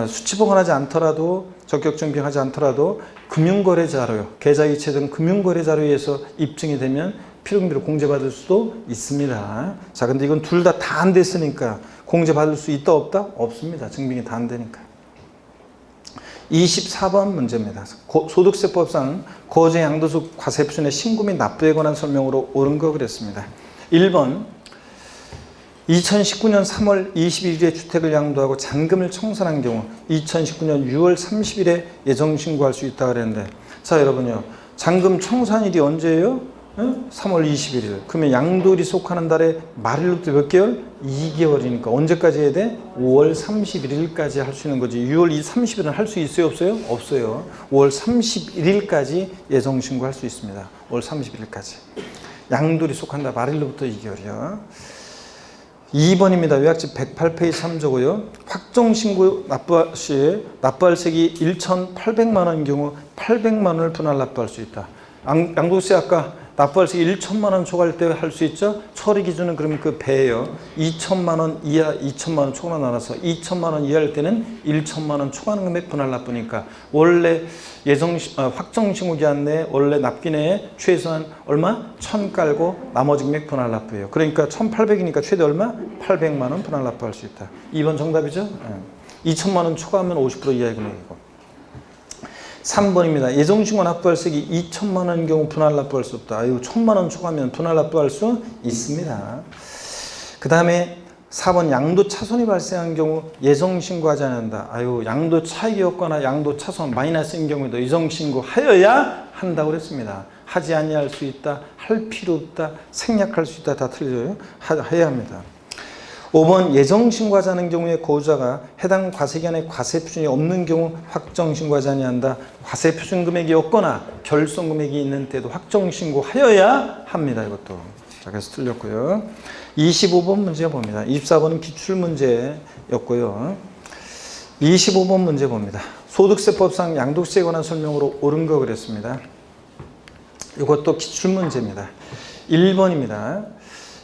수치 보관하지 않더라도 적격증빙하지 않더라도 금융거래자료요, 계좌이체 등 금융거래자료에 의해서 입증이 되면 필요금비로 공제받을 수도 있습니다. 자, 근데 이건 둘 다 안 됐으니까 공제받을 수 있다 없다? 없습니다. 증빙이 다 안 되니까. 24번 문제입니다. 소득세법상 거제 양도소득 과세표준의 신고 및 납부에 관한 설명으로 옳은 거 그랬습니다. 1번 2019년 3월 21일에 주택을 양도하고 잔금을 청산한 경우 2019년 6월 30일에 예정신고할 수 있다고 그랬는데 자 여러분요 잔금 청산일이 언제예요? 3월 21일 그러면 양도일이 속하는 달에 말일로부터 몇 개월? 2개월이니까 언제까지 해야 돼? 5월 31일까지 할 수 있는 거지 6월 30일은 할 수 있어요? 없어요? 없어요 5월 31일까지 예정신고할 수 있습니다 5월 31일까지 양도일이 속한 달 말일로부터 2개월이요 2번입니다. 요약집 108페이지 3조고요. 확정신고 납부할 시 납부할세액이 1,800만 원인 경우 800만 원을 분할 납부할 수 있다. 양도세 아까 납부할세액이 1천만 원 초과할 때 할 수 있죠? 처리 기준은 그러면 그 배예요. 2천만 원 이하, 2천만 원 초과 나눠서 2천만 원 이하일 때는 1천만 원 초과하는 금액 분할 납부니까 원래 확정신고 기한 내에 원래 납기 내에 최소한 얼마? 1,000 깔고 나머지 금액 분할 납부예요. 그러니까 1,800이니까 최대 얼마? 800만 원 분할 납부할 수 있다. 2번 정답이죠? 2천만 원 초과하면 50% 이하의 금액이고 3번입니다. 예정신고 납부할세액이 2천만 원인 경우 분할 납부할 수 없다. 아유, 1,000만 원 초과하면 분할 납부할 수 있습니다. 그 다음에 4번 양도 차손이 발생한 경우 예정신고하지 않는다. 아유, 양도 차익이 없거나 양도 차손 마이너스인 경우에도 예정신고 하여야 한다고 그랬습니다. 하지 아니할 수 있다. 할 필요 없다. 생략할 수 있다. 다 틀려요. 해야 합니다. 5번 예정신고하지 않은 경우에 거주자가 해당 과세기간에 과세표준이 없는 경우 확정신고하지 아니한다. 과세표준 금액이 없거나 결손금액이 있는 때도 확정신고하여야 합니다. 이것도. 자, 그래서 틀렸고요. 25번 문제 봅니다. 24번은 기출문제 였고요. 25번 문제 봅니다. 소득세법상 양도세에 관한 설명으로 옳은 거 그랬습니다. 이것도 기출문제입니다. 1번입니다.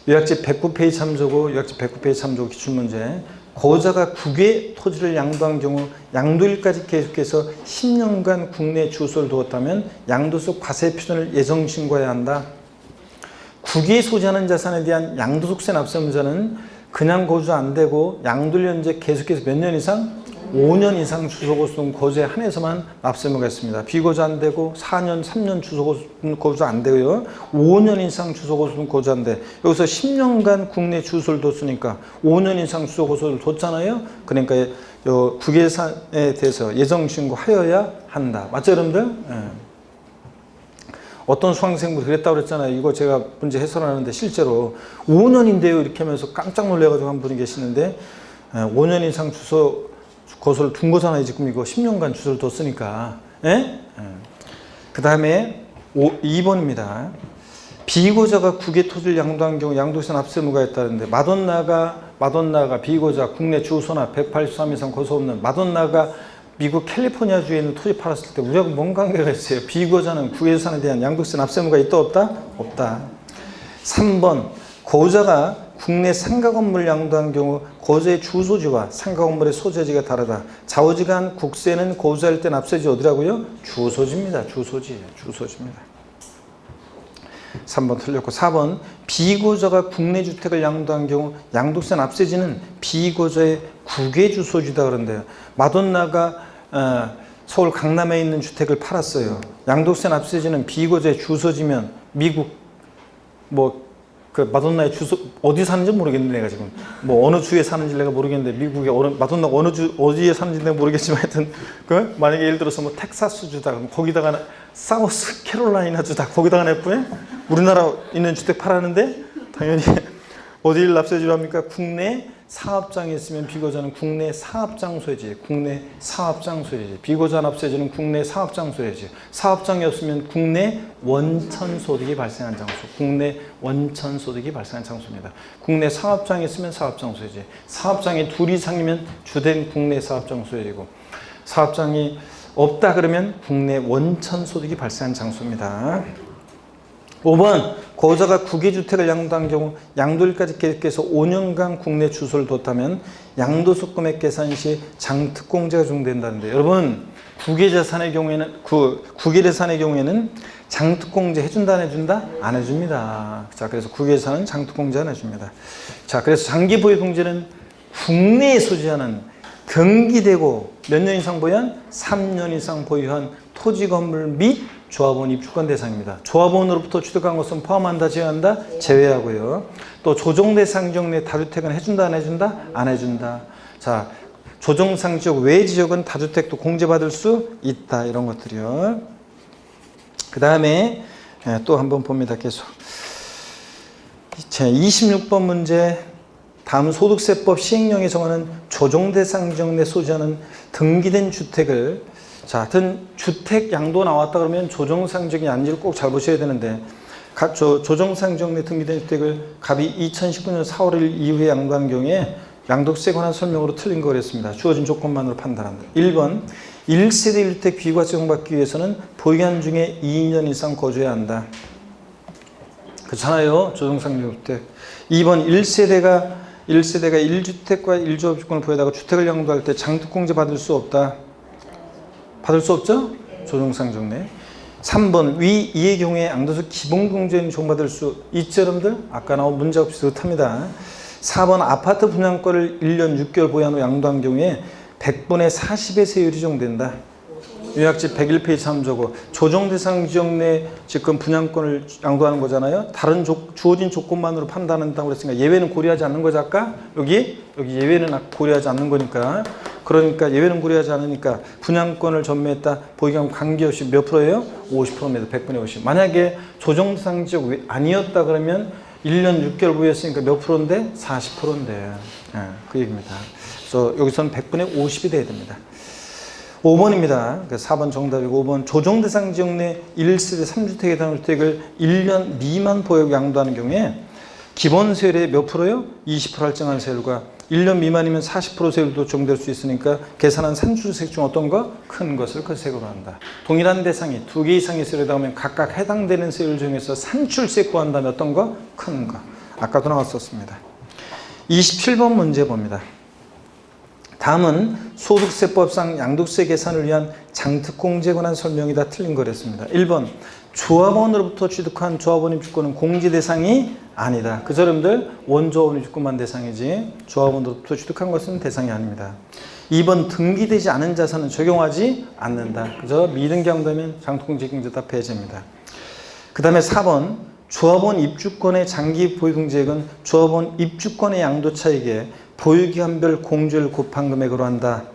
요약집 109페이지 참조고 요약집 109페이지 참조 기출문제. 고자가 국외 토지를 양도한 경우 양도일까지 계속해서 10년간 국내 주소를 두었다면 양도소 과세 표준을 예정 신고해야 한다. 국외에 소지하는 자산에 대한 양도소득세 납세문자는 그냥 거주 안 되고 양도일 현재 계속해서 몇 년 이상? 5년 이상 주소거주 거주에 한해서만 납세의무가 있습니다. 비거주 안 되고 4년, 3년 주소거주 안 되고요. 5년 이상 주소거주 거주 안 돼. 여기서 10년간 국내 주소를 뒀으니까 5년 이상 주소거주를 뒀잖아요. 그러니까 국외산에 대해서 예정신고하여야 한다. 맞죠, 여러분들? 네. 어떤 수강생분이 그랬다고 그랬잖아요. 이거 제가 문제 해설하는데 실제로 5년인데요. 이렇게 하면서 깜짝 놀래가지고 한 분이 계시는데 5년 이상 거소를 둔 거잖아요. 지금 이거 10년간 주소를 뒀으니까. 예? 그 다음에 2번입니다. 비고자가 국외 토지를 양도한 경우 양도세 납세의무가 있다는데 마돈나가 비고자 국내 주소나 183 이상 거소 없는 마돈나가 미국 캘리포니아주에 있는 토지 팔았을 때 우리하고 뭔 관계가 있어요? 비고자는 국외산에 대한 양도세 납세의무가 있다 없다? 없다. 3번 고자가 국내 상가 건물을 양도한 경우 고자의 주소지와 상가 건물의 소재지가 다르다. 좌우지간 국세는 고자일 때 납세지 어디라고요? 주소지입니다. 주소지입니다. 3번 틀렸고 4번 비고자가 국내 주택을 양도한 경우 양도세 납세지는 비고자의 국외 주소지다 그런데요. 마돈나가 서울 강남에 있는 주택을 팔았어요. 양도세 납세지는 비고자의 주소지면 미국 그 마돈나의 주소 어디 사는지 모르겠는데 내가 지금 어느 주에 사는지 내가 모르겠는데 미국의 마돈나가 어디에 사는지 내가 모르겠지만 하여튼 만약에 예를 들어서 텍사스 주다 그럼 거기다가 사우스 캐롤라이나 주다 거기다가 냈고요. 우리나라 있는 주택 팔았는데 당연히 어디를 납세지로 합니까? 국내 사업장에 있으면 비고자는 국내 사업장소이지. 국내 사업장소이지. 비고자 납세지는 국내 사업장소이지. 사업장이 없으면 국내 원천소득이 발생한 장소. 국내 원천소득이 발생한 장소입니다. 국내 사업장이 있으면 사업장소이지. 사업장이 둘 이상이면 주된 국내 사업장소이고 사업장이 없다 그러면 국내 원천소득이 발생한 장소입니다. 5번 고자가 국외주택을 양도한 경우 양도일까지 계속해서 5년간 국내 주소를 뒀다면 양도소 금액 계산 시 장특공제가 적용된다는데 여러분 국외재산의 경우에는 장특공제 해준다 안 해준다? 안 해줍니다. 자 그래서 국외재산은 장특공제 안 해줍니다. 자 그래서 장기보유동지는 국내에 소지하는 등기되고 몇 년 이상 보유한? 3년 이상 보유한 토지 건물 및 조합원 입주권 대상입니다. 조합원으로부터 취득한 것은 포함한다, 제외한다? 제외하고요. 또 조정대상 지역 내 다주택은 해준다, 안 해준다? 안 해준다. 자, 조정상 지역 외 지역은 다주택도 공제받을 수 있다. 이런 것들이요. 그 다음에 또 한번 봅니다. 계속. 제 26번 문제. 다음 소득세법 시행령에 정하는 조정대상 지역 내 소지하는 등기된 주택을 자, 하여튼 주택 양도 나왔다 그러면 조정상적인 아닌지를 꼭 잘 보셔야 되는데 조정상적 내 등기된 주택을 갑이 2019년 4월 1일 이후에 양도한 경우에 양도세에 관한 설명으로 틀린 거 그랬습니다. 주어진 조건만으로 판단한다. 1번 1세대 1주택 비과세 적용받기 위해서는 보유한 중에 2년 이상 거주해야 한다. 그렇잖아요. 조정상적 주택. 2번 1세대가 1주택과 1조업 주권을 보유하다가 주택을 양도할 때 장특공제 받을 수 없다. 받을 수 없죠? 조정상 정내. 3번 위 이의 경우에 양도소 기본공제는 적용받을 수 있죠 여러분들? 아까 나온 문제 없이 그렇답니다. 4번 아파트 분양권을 1년 6개월 보유한 후 양도한 경우에 100분의 40의 세율이 적용된다. 요약집 101페이지 참조고 조정대상 지역 내 지금 분양권을 양도하는 거잖아요. 다른 주어진 조건만으로 판단한다고 그랬으니까 예외는 고려하지 않는 거죠. 아까 여기 예외는 고려하지 않는 거니까 그러니까 예외는 고려하지 않으니까 분양권을 전매했다. 보유경 관계없이 몇 프로예요? 50%입니다. 100분의 50. 만약에 조정대상 지역 아니었다 그러면 1년 6개월 보유했으니까 몇 프로인데? 40%인데 그 얘기입니다. 그래서 여기서는 100분의 50이 돼야 됩니다. 5번입니다. 4번 정답이고 5번 조정대상 지역 내 1세대 3주택에 해당하는 주택을 1년 미만 보유 양도하는 경우에 기본 세율의 몇 프로요? 20% 할증한 세율과 1년 미만이면 40% 세율도 적용될 수 있으니까 계산한 산출세액 중 어떤 거? 큰 것을 그 세액으로 한다. 동일한 대상이 2개 이상의 세율에 닿으면 각각 해당되는 세율 중에서 산출세액 구한다면 어떤 거? 큰 거. 아까도 나왔었습니다. 27번 문제 봅니다. 다음은 소득세법상 양도세 계산을 위한 장특공제에 관한 설명이다. 틀린 거랬습니다. 1번 조합원으로부터 취득한 조합원 입주권은 공제 대상이 아니다. 그죠 여러분들? 원조합원 입주권만 대상이지 조합원으로부터 취득한 것은 대상이 아닙니다. 2번 등기되지 않은 자산은 적용하지 않는다. 그죠? 미등기한다면 장특공제 경제 다 배제입니다. 그 다음에 4번 조합원 입주권의 장기 보유경제액은 조합원 입주권의 양도차익에 보유기간별 공제를 곱한 금액으로 한다.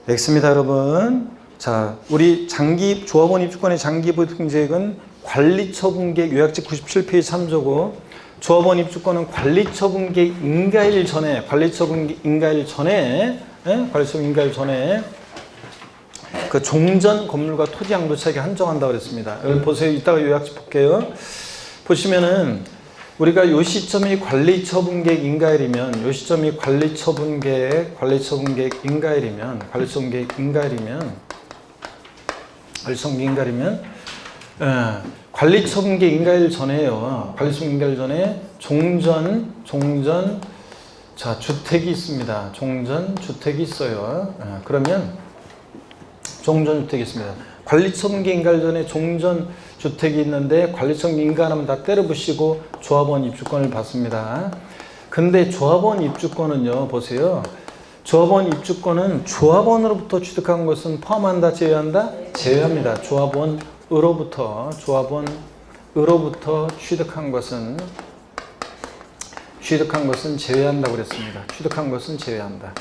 X입니다, 여러분. 자, 우리 조합원 입주권의 장기 보유경제액은 관리처분계획 요약집 97페이지 참조고, 조합원 입주권은 관리처분계획 인가일 전에, 관리처분 인가일 전에 그 종전 건물과 토지 양도차익에 한정한다고 그랬습니다. 여기 보세요. 이따가 요약집 볼게요. 보시면은 우리가 요 시점이 관리처분계획 인가일이면, 요 시점이 관리처분계획 인가일이면 관리처분계획 인가일 전에요. 관리처분계획 인가일 전에 종전 자, 주택이 있습니다. 종전주택이 있어요. 그러면 종전주택이 있습니다. 관리처분계획 인가일 전에 종전주택이 있는데 관리처분계획 인가하면 다 때려부시고 조합원 입주권을 받습니다. 근데 조합원 입주권은요, 보세요. 조합원 입주권은 조합원으로부터 취득한 것은 포함한다, 제외한다? 제외합니다. 조합원으로부터 취득한 것은 제외한다고 그랬습니다. 취득한 것은 제외한다.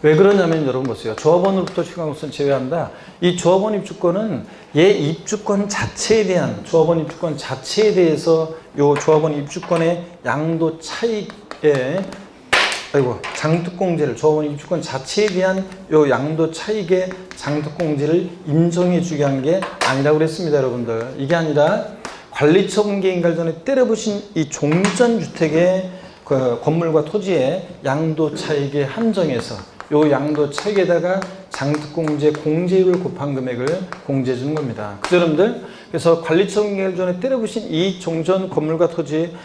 왜 그러냐면 여러분 보세요. 조합원으로부터 취득한 것은 제외한다. 이 조합원 입주권은 얘 입주권 자체에 대한, 조합원 입주권 자체에 대해서 요 조합원 입주권의 양도 차익에 장특공제를, 조합원 입주권 자체에 대한 요 양도 차익의 장특공제를 인정해 주게 한 게 아니라고 그랬습니다, 여러분들. 이게 아니라 관리처분계획 인가일 전에 때려부신 이 종전주택의 그 건물과 토지의 양도 차익에 한정해서 요 양도 차익에다가 장특공제 공제율을 곱한 금액을 공제해 주는 겁니다. 그죠, 여러분들? 그래서 관리처분계획 전에 때려부신 이 종전 건물과 토지,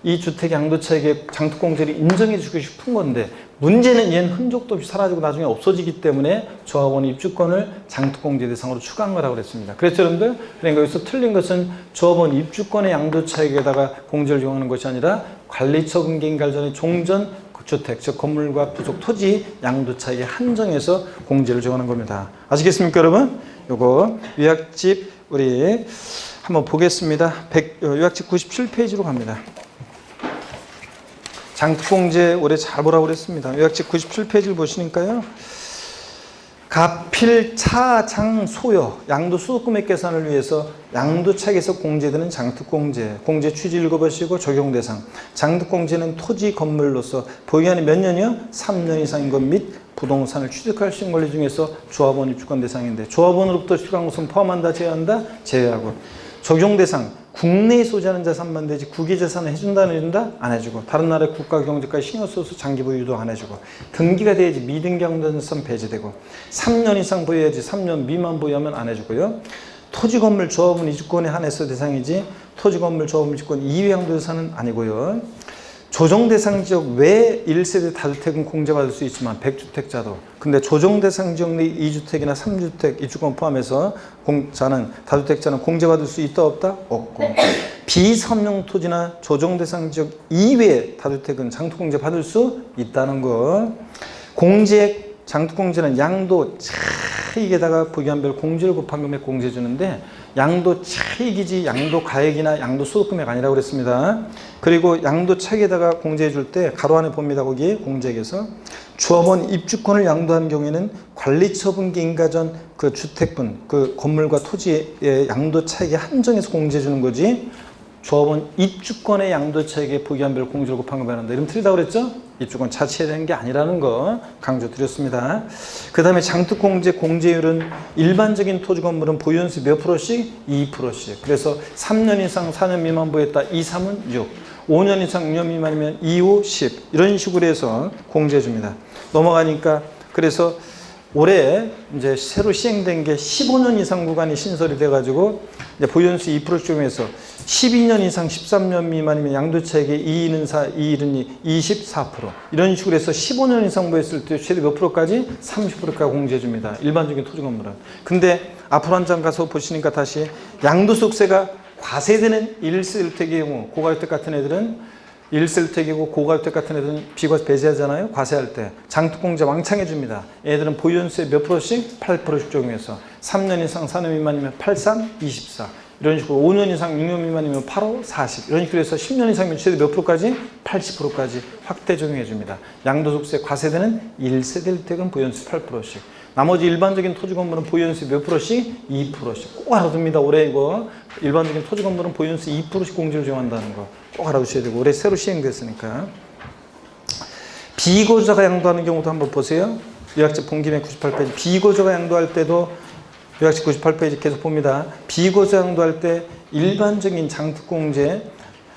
이 주택 양도 차익의 장특공제를 인정해 주고 싶은 건데, 문제는 얘는 흔적도 없이 사라지고 나중에 없어지기 때문에 조합원 입주권을 장특공제 대상으로 추가한 거라고 그랬습니다. 그래서 여러분들, 그러니까 여기서 틀린 것은 조합원 입주권의 양도 차익에다가 공제를 적용하는 것이 아니라 관리처분계획 인가일 전에 종전 주택, 즉 건물과 부속 토지 양도 차익에 한정해서 공제를 적용하는 겁니다. 아시겠습니까, 여러분? 요거 요약집 우리 한번 보겠습니다. 요약집 97페이지로 갑니다. 장특공제 올해 잘 보라고 그랬습니다. 요약집 97페이지를 보시니까요. 가필, 차, 장, 소요, 양도 소득금액 계산을 위해서 양도차익에서 공제되는 장특공제, 공제 취지 읽어보시고 적용 대상. 장특공제는 토지, 건물로서 보유기간이 몇 년이요? 3년 이상인 것 및 부동산을 취득할 수 있는 권리 중에서 조합원 입주권 대상인데, 조합원으로부터 취득한 것은 포함한다, 제외한다? 제외하고. 적용 대상, 국내에 소지하는 자산만 되지 국외 자산을 해준다, 안 해준다? 안 해주고, 다른 나라의 국가 경제까지 신경 써서 장기 보유도 안 해주고, 등기가 돼야지 미등기한 자산 배제되고, 3년 이상 보유해야지 3년 미만 보유하면 안 해주고요. 토지 건물 조합원 입주권에 한해서 대상이지 토지 건물 조합원 입주권 이외 양도 자산은 아니고요. 조정 대상 지역 외 1세대 다주택은 공제받을 수 있지만 100주택자도, 근데 조정 대상 지역 내 2주택이나 3주택 입주권 포함해서 다주택자는 공제받을 수 있다, 없다? 없고, 비섬용 토지나 조정 대상 지역 이외 다주택은 장특공제 받을 수 있다는 거. 공제 장특공제는 양도 차익에다가 보유기간별 공제를 곱한 금액 공제해 주는데, 양도 차익이지 양도 가액이나 양도 소득금액 아니라고 그랬습니다. 그리고 양도 차익에다가 공제해 줄 때 가로 안에 봅니다. 거기 공제액에서 조합원 입주권을 양도한 경우에는 관리처분계 인가 전 그 주택분, 그 건물과 토지의 양도 차익에 한정해서 공제해 주는 거지, 조합원 입주권의 양도 차익에 보유기간별 공제를 곱한 금액 한다. 이러면 틀리다고 그랬죠? 입주권 자체에 대한 게 아니라는 거 강조드렸습니다. 그 다음에 장특공제 공제율은 일반적인 토지 건물은 보유연수 몇 프로씩? 2%씩. 그래서 3년 이상 4년 미만 보유했다. 2, 3은 6. 5년 이상 6년 미만이면 2, 5, 10 이런 식으로 해서 공제해 줍니다. 넘어가니까 그래서 올해 이제 새로 시행된 게 15년 이상 구간이 신설이 돼가지고 이제 보유연수 2% 적용해서 12년 이상 13년 미만이면 양도차익의 2일은 4, 2일은 2, 24% 이런 식으로 해서 15년 이상 보유했을 때 최대 몇 프로까지? 30%까지 공제해 줍니다. 일반적인 토지 건물은. 근데 앞으로 한 장 가서 보시니까 다시 양도소득세가 과세되는 1세주택의 경우 고가주택 같은 애들은 1세주택이고 고가주택 같은 애들은 비과세 배제하잖아요. 과세할 때 장특공제 왕창 해줍니다. 애들은 보유연수에 몇 프로씩? 8%씩 적용해서 3년 이상 4년 미만이면 83, 24 이런 식으로 5년 이상 6년 미만이면 85, 40 이런 식으로 해서 10년 이상이면 최대 몇 프로까지? 80%까지 확대 적용해 줍니다. 양도소득세 과세되는 1세대 주택은 보유연수 8%씩 나머지 일반적인 토지 건물은 보유연수 몇 프로씩? 2%씩 꼭 알아둡니다. 올해 이거 일반적인 토지 건물은 보유연수 2%씩 공제를 적용한다는 거 꼭 알아두셔야 되고 올해 새로 시행됐으니까. 비거주자가 양도하는 경우도 한번 보세요. 요약집 본김에 98페이지 비거주자가 양도할 때도 요약집 98페이지 계속 봅니다. 비거주자 양도할 때 일반적인 장특공제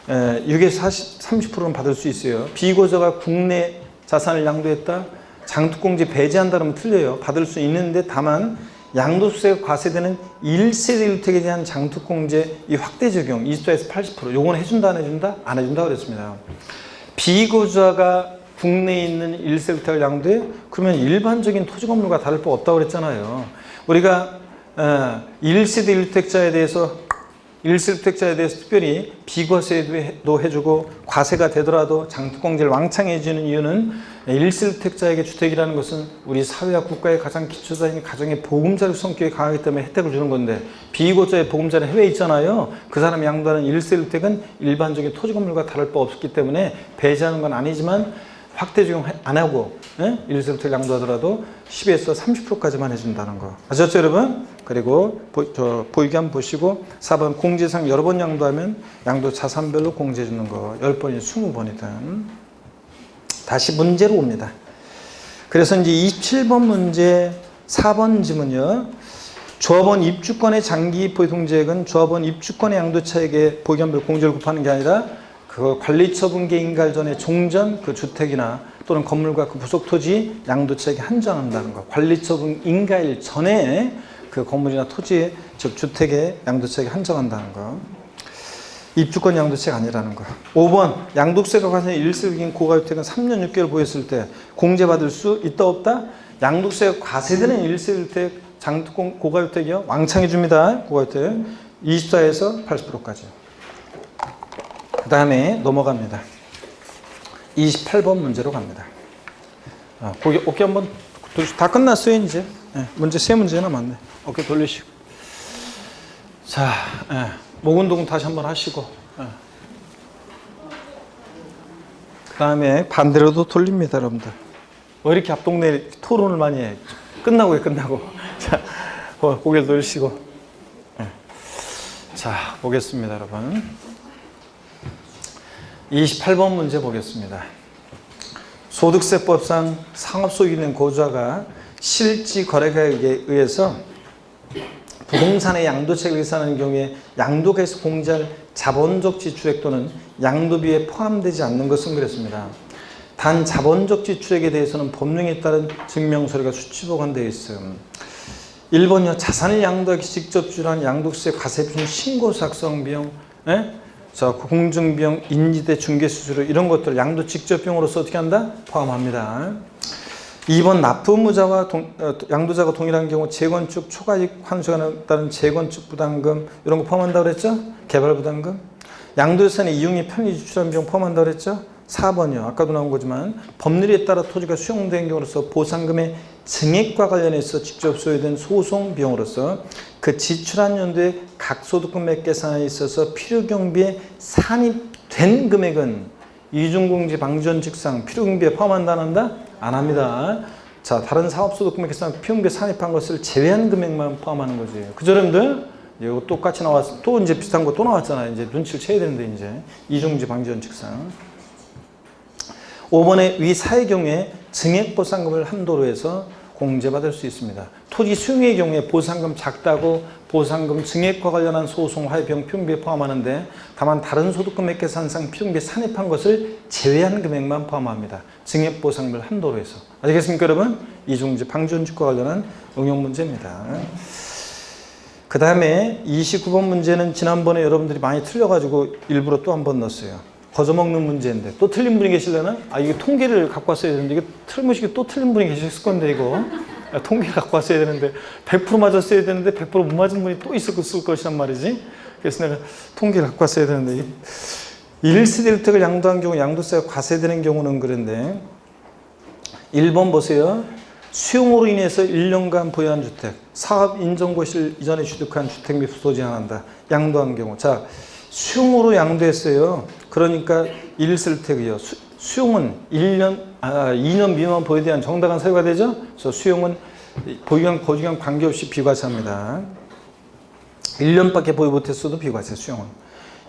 6에서 30%는 받을 수 있어요. 비거주자가 국내 자산을 양도했다. 장특공제 배제한다면 틀려요. 받을 수 있는데 다만 양도소득세가 과세되는 1세대 주택에 대한 장특공제 이 확대 적용 24에서 80% 요건 해준다 안 해준다? 안 해준다 그랬습니다. 비거주자가 국내에 있는 1세대 주택을 양도해? 그러면 일반적인 토지 건물과 다를 바 없다고 그랬잖아요. 우리가 1세대 1주택자에 대해서 1세주택자에 대해서 특별히 비과세도 해주고 과세가 되더라도 장특공제를 왕창 해주는 이유는 1세주택자에게 주택이라는 것은 우리 사회와 국가의 가장 기초자인 가정의 보금자리 성격이 강하기 때문에 혜택을 주는 건데 비거주자의 보금자리 해외에 있잖아요. 그 사람이 양도하는 1세주택은 일반적인 토지 건물과 다를 바 없기 때문에 배제하는 건 아니지만 확대 적용 안 하고 1세주택 양도하더라도 10에서 30%까지만 해준다는 거 아셨죠 여러분? 그리고 보이기 한번 보시고 4번 공제상 여러 번 양도하면 양도 자산별로 공제해 주는 거 10번이든 20번이든 다시 문제로 옵니다. 그래서 이제 27번 문제 4번 지문요. 조합원 입주권의 장기 보유동제액은 조합원 입주권의 양도차익에 보유한별 공제를 곱하는 게 아니라 그 관리처분계 인가할 전에 종전 그 주택이나 또는 건물과 그 부속 토지 양도차익에 한정한다는 거. 관리처분 인가일 전에 그 건물이나 토지 즉 주택의 양도차익에 한정한다는 거. 입주권 양도차익 아니라는 거. 5번 양도세가 과세된 1세기인 고가주택은 3년 6개월 보유했을 때 공제받을 수 있다 없다? 양도세가 과세되는 1세주택 장특공 고가주택이요. 왕창 해줍니다. 고가주택 24에서 80%까지. 그 다음에 넘어갑니다. 28번 문제로 갑니다. 어깨 한번 돌리시고 다 끝났어요 이제. 문제 3문제 남았네. 어깨 돌리시고 자 목 운동 다시 한번 하시고 그 다음에 반대로도 돌립니다 여러분들. 왜 이렇게 앞동네 토론을 많이 해? 끝나고 자 고개 돌리시고 자 보겠습니다 여러분. 28번 문제 보겠습니다. 소득세법상 상업소유이 된 거주자가 실지 거래가액에 의해서 부동산의 양도차익을 계산하는 경우에 양도가에서 공제할 자본적 지출액 또는 양도비에 포함되지 않는 것은 그랬습니다. 단 자본적 지출액에 대해서는 법령에 따른 증명서류가 수치보관되어 있음. 1번요. 자산을 양도하기 직접 지출한 양도세 과세비용 신고 작성 비용 자, 공증비용, 인지대, 중개수수료 이런 것들 양도 직접 비용으로서 어떻게 한다? 포함합니다. 2번 납부무자와 양도자가 동일한 경우 재건축 초과이익 환수가 따른 재건축 부담금 이런 거 포함한다고 그랬죠? 개발 부담금. 양도재산의 이용이 편의 지출한 비용 포함한다고 그랬죠? 4번이요. 아까도 나온 거지만 법률에 따라 토지가 수용된 경우로서 보상금의 증액과 관련해서 직접 소요된 소송 비용으로서 그 지출한 연도에 각 소득금액 계산에 있어서 필요경비에 산입된 금액은 이중공제 방지원칙상 필요경비에 포함한다 안 한다? 안 합니다. 자, 다른 사업소득금액 계산 필요경비에 산입한 것을 제외한 금액만 포함하는 거지. 그죠 여러분들? 이거 똑같이 나왔어. 또 이제 비슷한 거 또 나왔잖아요. 이제 눈치를 채야 되는데 이제 이중공제 방지원칙상. 5번에 위 사의 경우에 증액보상금을 한도로 해서 공제받을 수 있습니다. 토지 수용의 경우에 보상금 작다고 보상금 증액과 관련한 소송, 화해비용, 피용비에 포함하는데 다만 다른 소득금액 계산상 피용비에 산입한 것을 제외한 금액만 포함합니다. 증액 보상물 한도로 해서. 아시겠습니까 여러분? 이중지 방지원칙과 관련한 응용 문제입니다. 그 다음에 29번 문제는 지난번에 여러분들이 많이 틀려가지고 일부러 또 한 번 넣었어요. 거저먹는 문제인데 또 틀린 분이 계실려나? 이게 통계를 갖고 왔어야 되는데 이게 틀무시게 또 틀린 분이 계셨을 건데 이거 통계를 갖고 왔어야 되는데 100% 맞았어야 되는데 100% 못 맞은 분이 또 있을 것이란 말이지. 그래서 내가 통계를 갖고 왔어야 되는데 1세대 1택을 양도한 경우 양도세가 과세되는 경우는 그런데 1번 보세요. 수용으로 인해서 1년간 보유한 주택, 사업 인정고시를 이전에 취득한 주택 및 부도 제한한다. 양도한 경우. 자, 수용으로 양도했어요. 그러니까 1세대택이요. 수용은 2년 미만 보유에 대한 정당한 사유가 되죠. 그래서 수용은 보유한 거주기간 관계없이 비과세합니다. 1년밖에 보유 못했어도 비과세 수용은.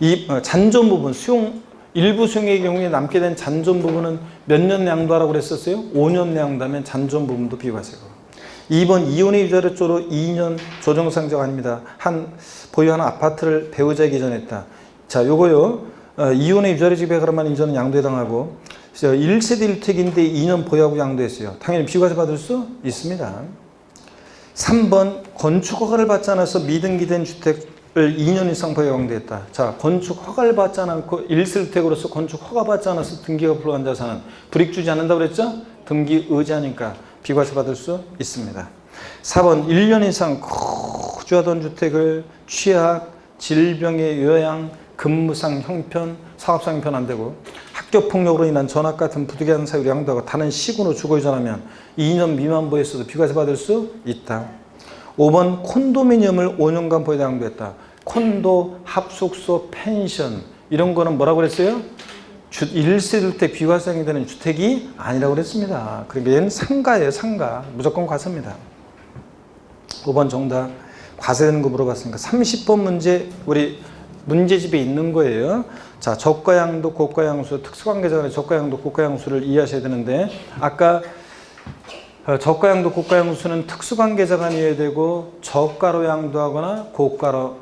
이 잔존 부분 수용 일부 수용의 경우에 남게 된 잔존 부분은 몇 년 양도하라고 그랬었어요? 5년 양도하면 잔존 부분도 비과세고. 2번 이혼의 유자료조로 2년 조정상적 아닙니다. 보유하는 아파트를 배우자에게 이전했다. 자, 요거요. 이혼의 유자료 지배 그러면 이전은 양도에 해당하고 1세대 1택인데 2년 보유하고 양도했어요. 당연히 비과세 받을 수 있습니다. 3번 건축 허가를 받지 않아서 미등기된 주택을 2년 이상 보유 양도했다. 자, 건축 허가를 받지 않고 1세대택으로서 건축 허가 받지 않아서 등기가 불허한 자산은 불이익 주지 않는다고 그랬죠? 등기 의지하니까 비과세 받을 수 있습니다. 4번 1년 이상 거주하던 주택을 취약, 질병의 요양, 근무상 형편, 사업상 형편 안 되고 학교폭력으로 인한 전학 같은 부득이한 사유로 양도하고 다른 시군으로 주거 이전하면 2년 미만 보유했어도 비과세 받을 수 있다. 5번 콘도미니엄을 5년간 보유에 양도했다. 콘도, 합숙소, 펜션 이런 거는 뭐라고 그랬어요? 1세대 비과세형이 되는 주택이 아니라고 그랬습니다. 그러니까 얘는 상가예요. 상가. 무조건 과세입니다. 5번 정답. 과세되는 거 물어봤으니까 30번 문제 우리 문제집에 있는 거예요. 자, 저가양도, 고가양수, 특수관계자 간의 저가양도, 고가양수를 이해하셔야 되는데 아까 저가양도, 고가양수는 특수관계자 간이어야 되고 저가로 양도하거나 고가로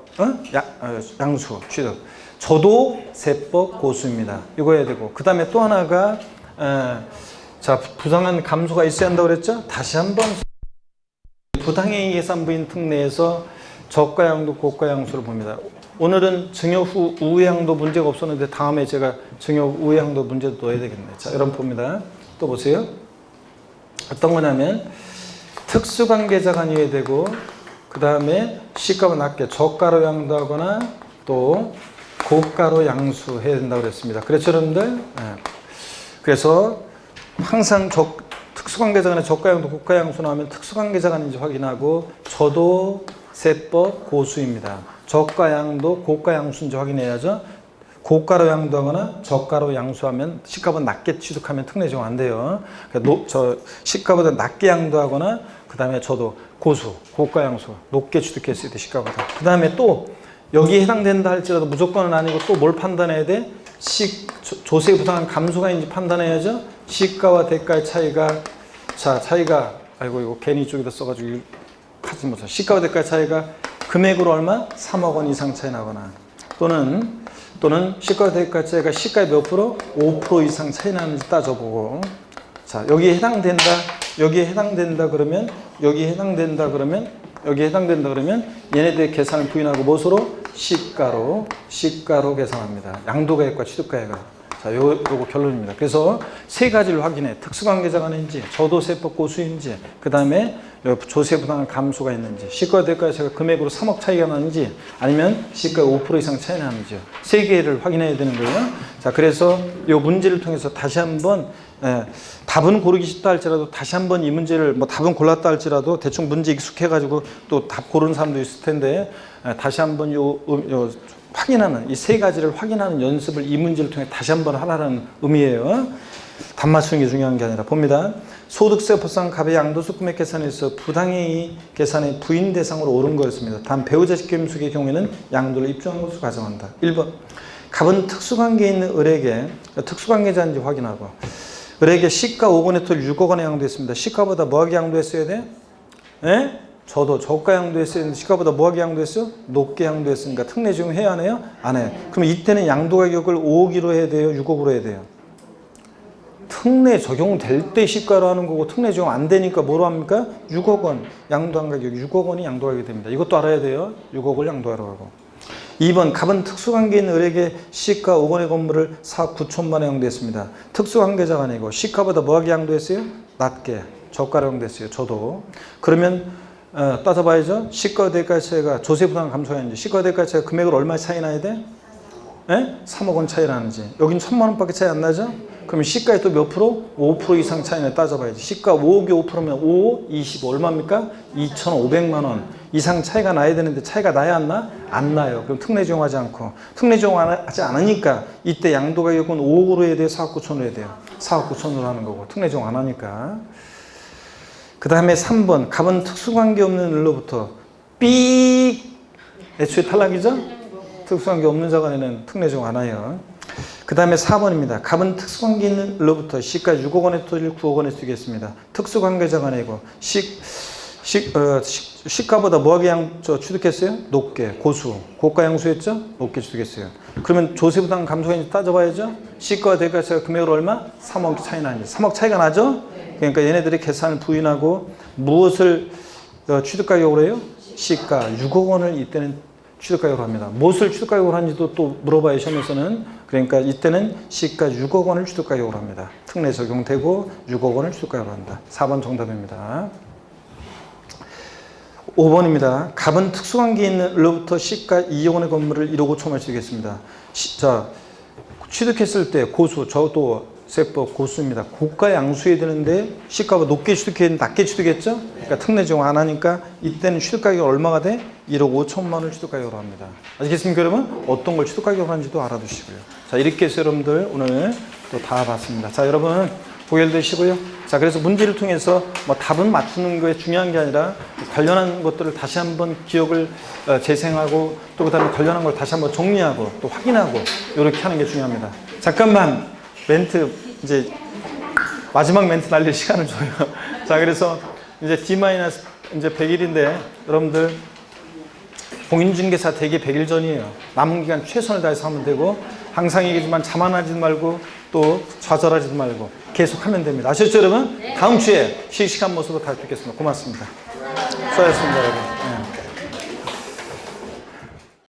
양수, 취득. 저도 세법 고수입니다. 이거 해야 되고 그 다음에 또 하나가 자 부당한 감소가 있어야 한다고 그랬죠? 다시 한번 부당행위 계산부인 특례에서 저가양도, 고가양수를 봅니다. 오늘은 증여 후 우회양도 문제가 없었는데 다음에 제가 증여 후 우회양도 문제도 넣어야 되겠네요. 자, 여러분 봅니다. 또 보세요. 어떤 거냐면 특수관계자 간이어야 되고 그 다음에 시가가 낮게 저가로 양도하거나 또 고가로 양수해야 된다고 그랬습니다. 그렇죠 여러분들? 네. 그래서 항상 특수관계자 간의 저가양도, 고가양수 나오면 특수관계자 간인지 확인하고 저도 세법 고수입니다. 저가양도, 고가양수인지 확인해야죠. 고가로 양도하거나 저가로 양수하면 시가보다 낮게 취득하면 특례 적용 안 돼요. 시가보다 낮게 양도하거나 그 다음에 저도 고수, 고가 양수 높게 취득했을 때 시가보다. 그 다음에 또 여기에 해당된다 할지라도 무조건은 아니고 또 뭘 판단해야 돼? 조세 부당한 감소가 있는지 판단해야죠. 시가와 대가의 차이가 아이고 이거 괜히 이쪽에다 써가지고 하지 못해. 시가와 대가의 차이가 금액으로 얼마? 3억 원 이상 차이 나거나 또는 시가와 대가 차이가 시가의 몇 프로? 5% 이상 차이 나는지 따져보고 자 여기에 해당된다 그러면 얘네들의 계산을 부인하고 무엇으로? 시가로 계산합니다. 양도가액과 취득가액을. 자, 요거 결론입니다. 그래서 세 가지를 확인해. 특수관계자가 있는지, 저도세법 고수인지, 그 다음에 조세 부당한 감소가 있는지, 시가 대가의 차이가 금액으로 3억 차이가 나는지, 아니면 시가 5% 이상 차이 나는지, 세 개를 확인해야 되는 거예요. 자, 그래서 이 문제를 통해서 다시 한번 답은 고르기 쉽다 할지라도 다시 한번 이 문제를 답은 골랐다 할지라도 대충 문제 익숙해가지고 또 답 고르는 사람도 있을 텐데 다시 한번 확인하는 이 세 가지를 확인하는 연습을 이 문제를 통해 다시 한번 하라는 의미예요. 답 맞추는 게 중요한 게 아니라 봅니다. 소득세 법상 갑의 양도소 금액 계산에서 부당행위 계산의 부인 대상으로 옳은 거였습니다. 단 배우자 직계임수의 경우에는 양도를 입증한 것으로 가정한다. 1번 갑은 특수관계에 있는 을에게 특수관계자인지 확인하고 을에게 시가 5억 원의 토지를 6억 원에 양도했습니다. 시가보다 뭐하게 양도했어야 돼? 예? 저도 저가 양도했어야 되는데 시가보다 뭐하게 양도했어요? 높게 양도했으니까 특례 적용해야 하네요? 안 해요. 그럼 이때는 양도 가격을 5억으로 해야 돼요? 6억으로 해야 돼요? 특례 적용될 때 시가로 하는 거고 특례 적용 안 되니까 뭐로 합니까? 6억 원 양도한 가격 6억 원이 양도하게 됩니다. 이것도 알아야 돼요. 6억을 양도하라고 하고. 2번 갑은 특수관계 있는 을에게 시가 5억 원의 건물을 4억 9천만 원 양도했습니다. 특수관계자가 아니고 시가보다 뭐하게 양도했어요? 낮게 저가로 양도했어요. 저도. 그러면 따져봐야죠. 시가 대가 차이가 조세부담 감소해야지. 시가 대가 차이가 금액을 얼마 차이 나야 돼? 예? 3억 원 차이 나는지. 여긴 1,000만 원밖에 차이 안 나죠? 그러면 시가에 또 몇 프로? 5% 이상 차이는 따져봐야지. 시가 5억이 5%면 5, 20 얼마입니까? 2,500만 원 이상 차이가 나야 되는데 차이가 나야 안 나? 안 나요. 그럼 특례 적용하지 않고. 특례 적용하지 않으니까 이때 양도 가격은 5억으로 해야 돼요? 4억 9천으로 해야 돼요? 4억 9천으로 하는 거고. 특례 적용 안 하니까. 그 다음에 3번 갑은 특수관계 없는 을로부터 삑 애초에 탈락이죠? 특수관계 없는 자간에는 특례 적용 안 해요. 그 다음에 4번입니다. 갑은 특수관계 있는 을로부터 시가 6억 원의 토지를 9억 원에 쓰겠습니다. 특수관계자가 아니고 시가보다 뭐하게 취득했어요? 높게 고수 고가 양수했죠? 높게 취득했어요. 그러면 조세부담 감소인지 따져봐야죠. 시가와 대가가 금액으로 얼마? 3억 차이 나는지. 3억 차이가 나죠? 그러니까 얘네들이 계산을 부인하고 무엇을 취득가격으로 해요? 시가 6억 원을 이때는 취득가격으로 합니다. 무엇을 취득가격으로 하는지도 또 물어봐요. 시험에서는. 그러니까 이때는 시가 6억 원을 취득가격으로 합니다. 특례 적용되고 6억 원을 취득가격으로 한다. 4번 정답입니다. 5번입니다. 갑은 특수관계 있는 을로부터 시가 2억 원의 건물을 1억 5천만 원 취득했습니다. 자, 취득했을 때 고수, 저도 세법 고수입니다. 고가 양수해야 되는데 시가보다 높게 취득해야 되는데 낮게 취득했죠? 그러니까 특례 적용 안 하니까 이때는 취득가격이 얼마가 돼? 1억 5천만 원을 취득가격으로 합니다. 아시겠습니까 여러분? 어떤 걸 취득가격으로 하는지도 알아두시고요. 자, 이렇게 해서 여러분들 오늘 또 다 봤습니다. 자, 여러분 고결되시고요. 자, 그래서 문제를 통해서 뭐 답은 맞추는 거에 중요한 게 아니라 관련한 것들을 다시 한번 기억을 재생하고 또 그다음에 관련한 걸 다시 한번 정리하고 또 확인하고 이렇게 하는 게 중요합니다. 잠깐만 멘트 이제 마지막 멘트 날릴 시간을 줘요. 자, 그래서 이제 D- 이제 100일인데 여러분들 공인중개사 대기 100일 전이에요. 남은 기간 최선을 다해서 하면 되고 항상 얘기지만 자만하지 말고 또 좌절하지 말고 계속 하면 됩니다. 아셨죠 여러분? 다음 주에 씩씩한 모습으로 다시 뵙겠습니다. 고맙습니다. 수고하셨습니다 여러분. 네.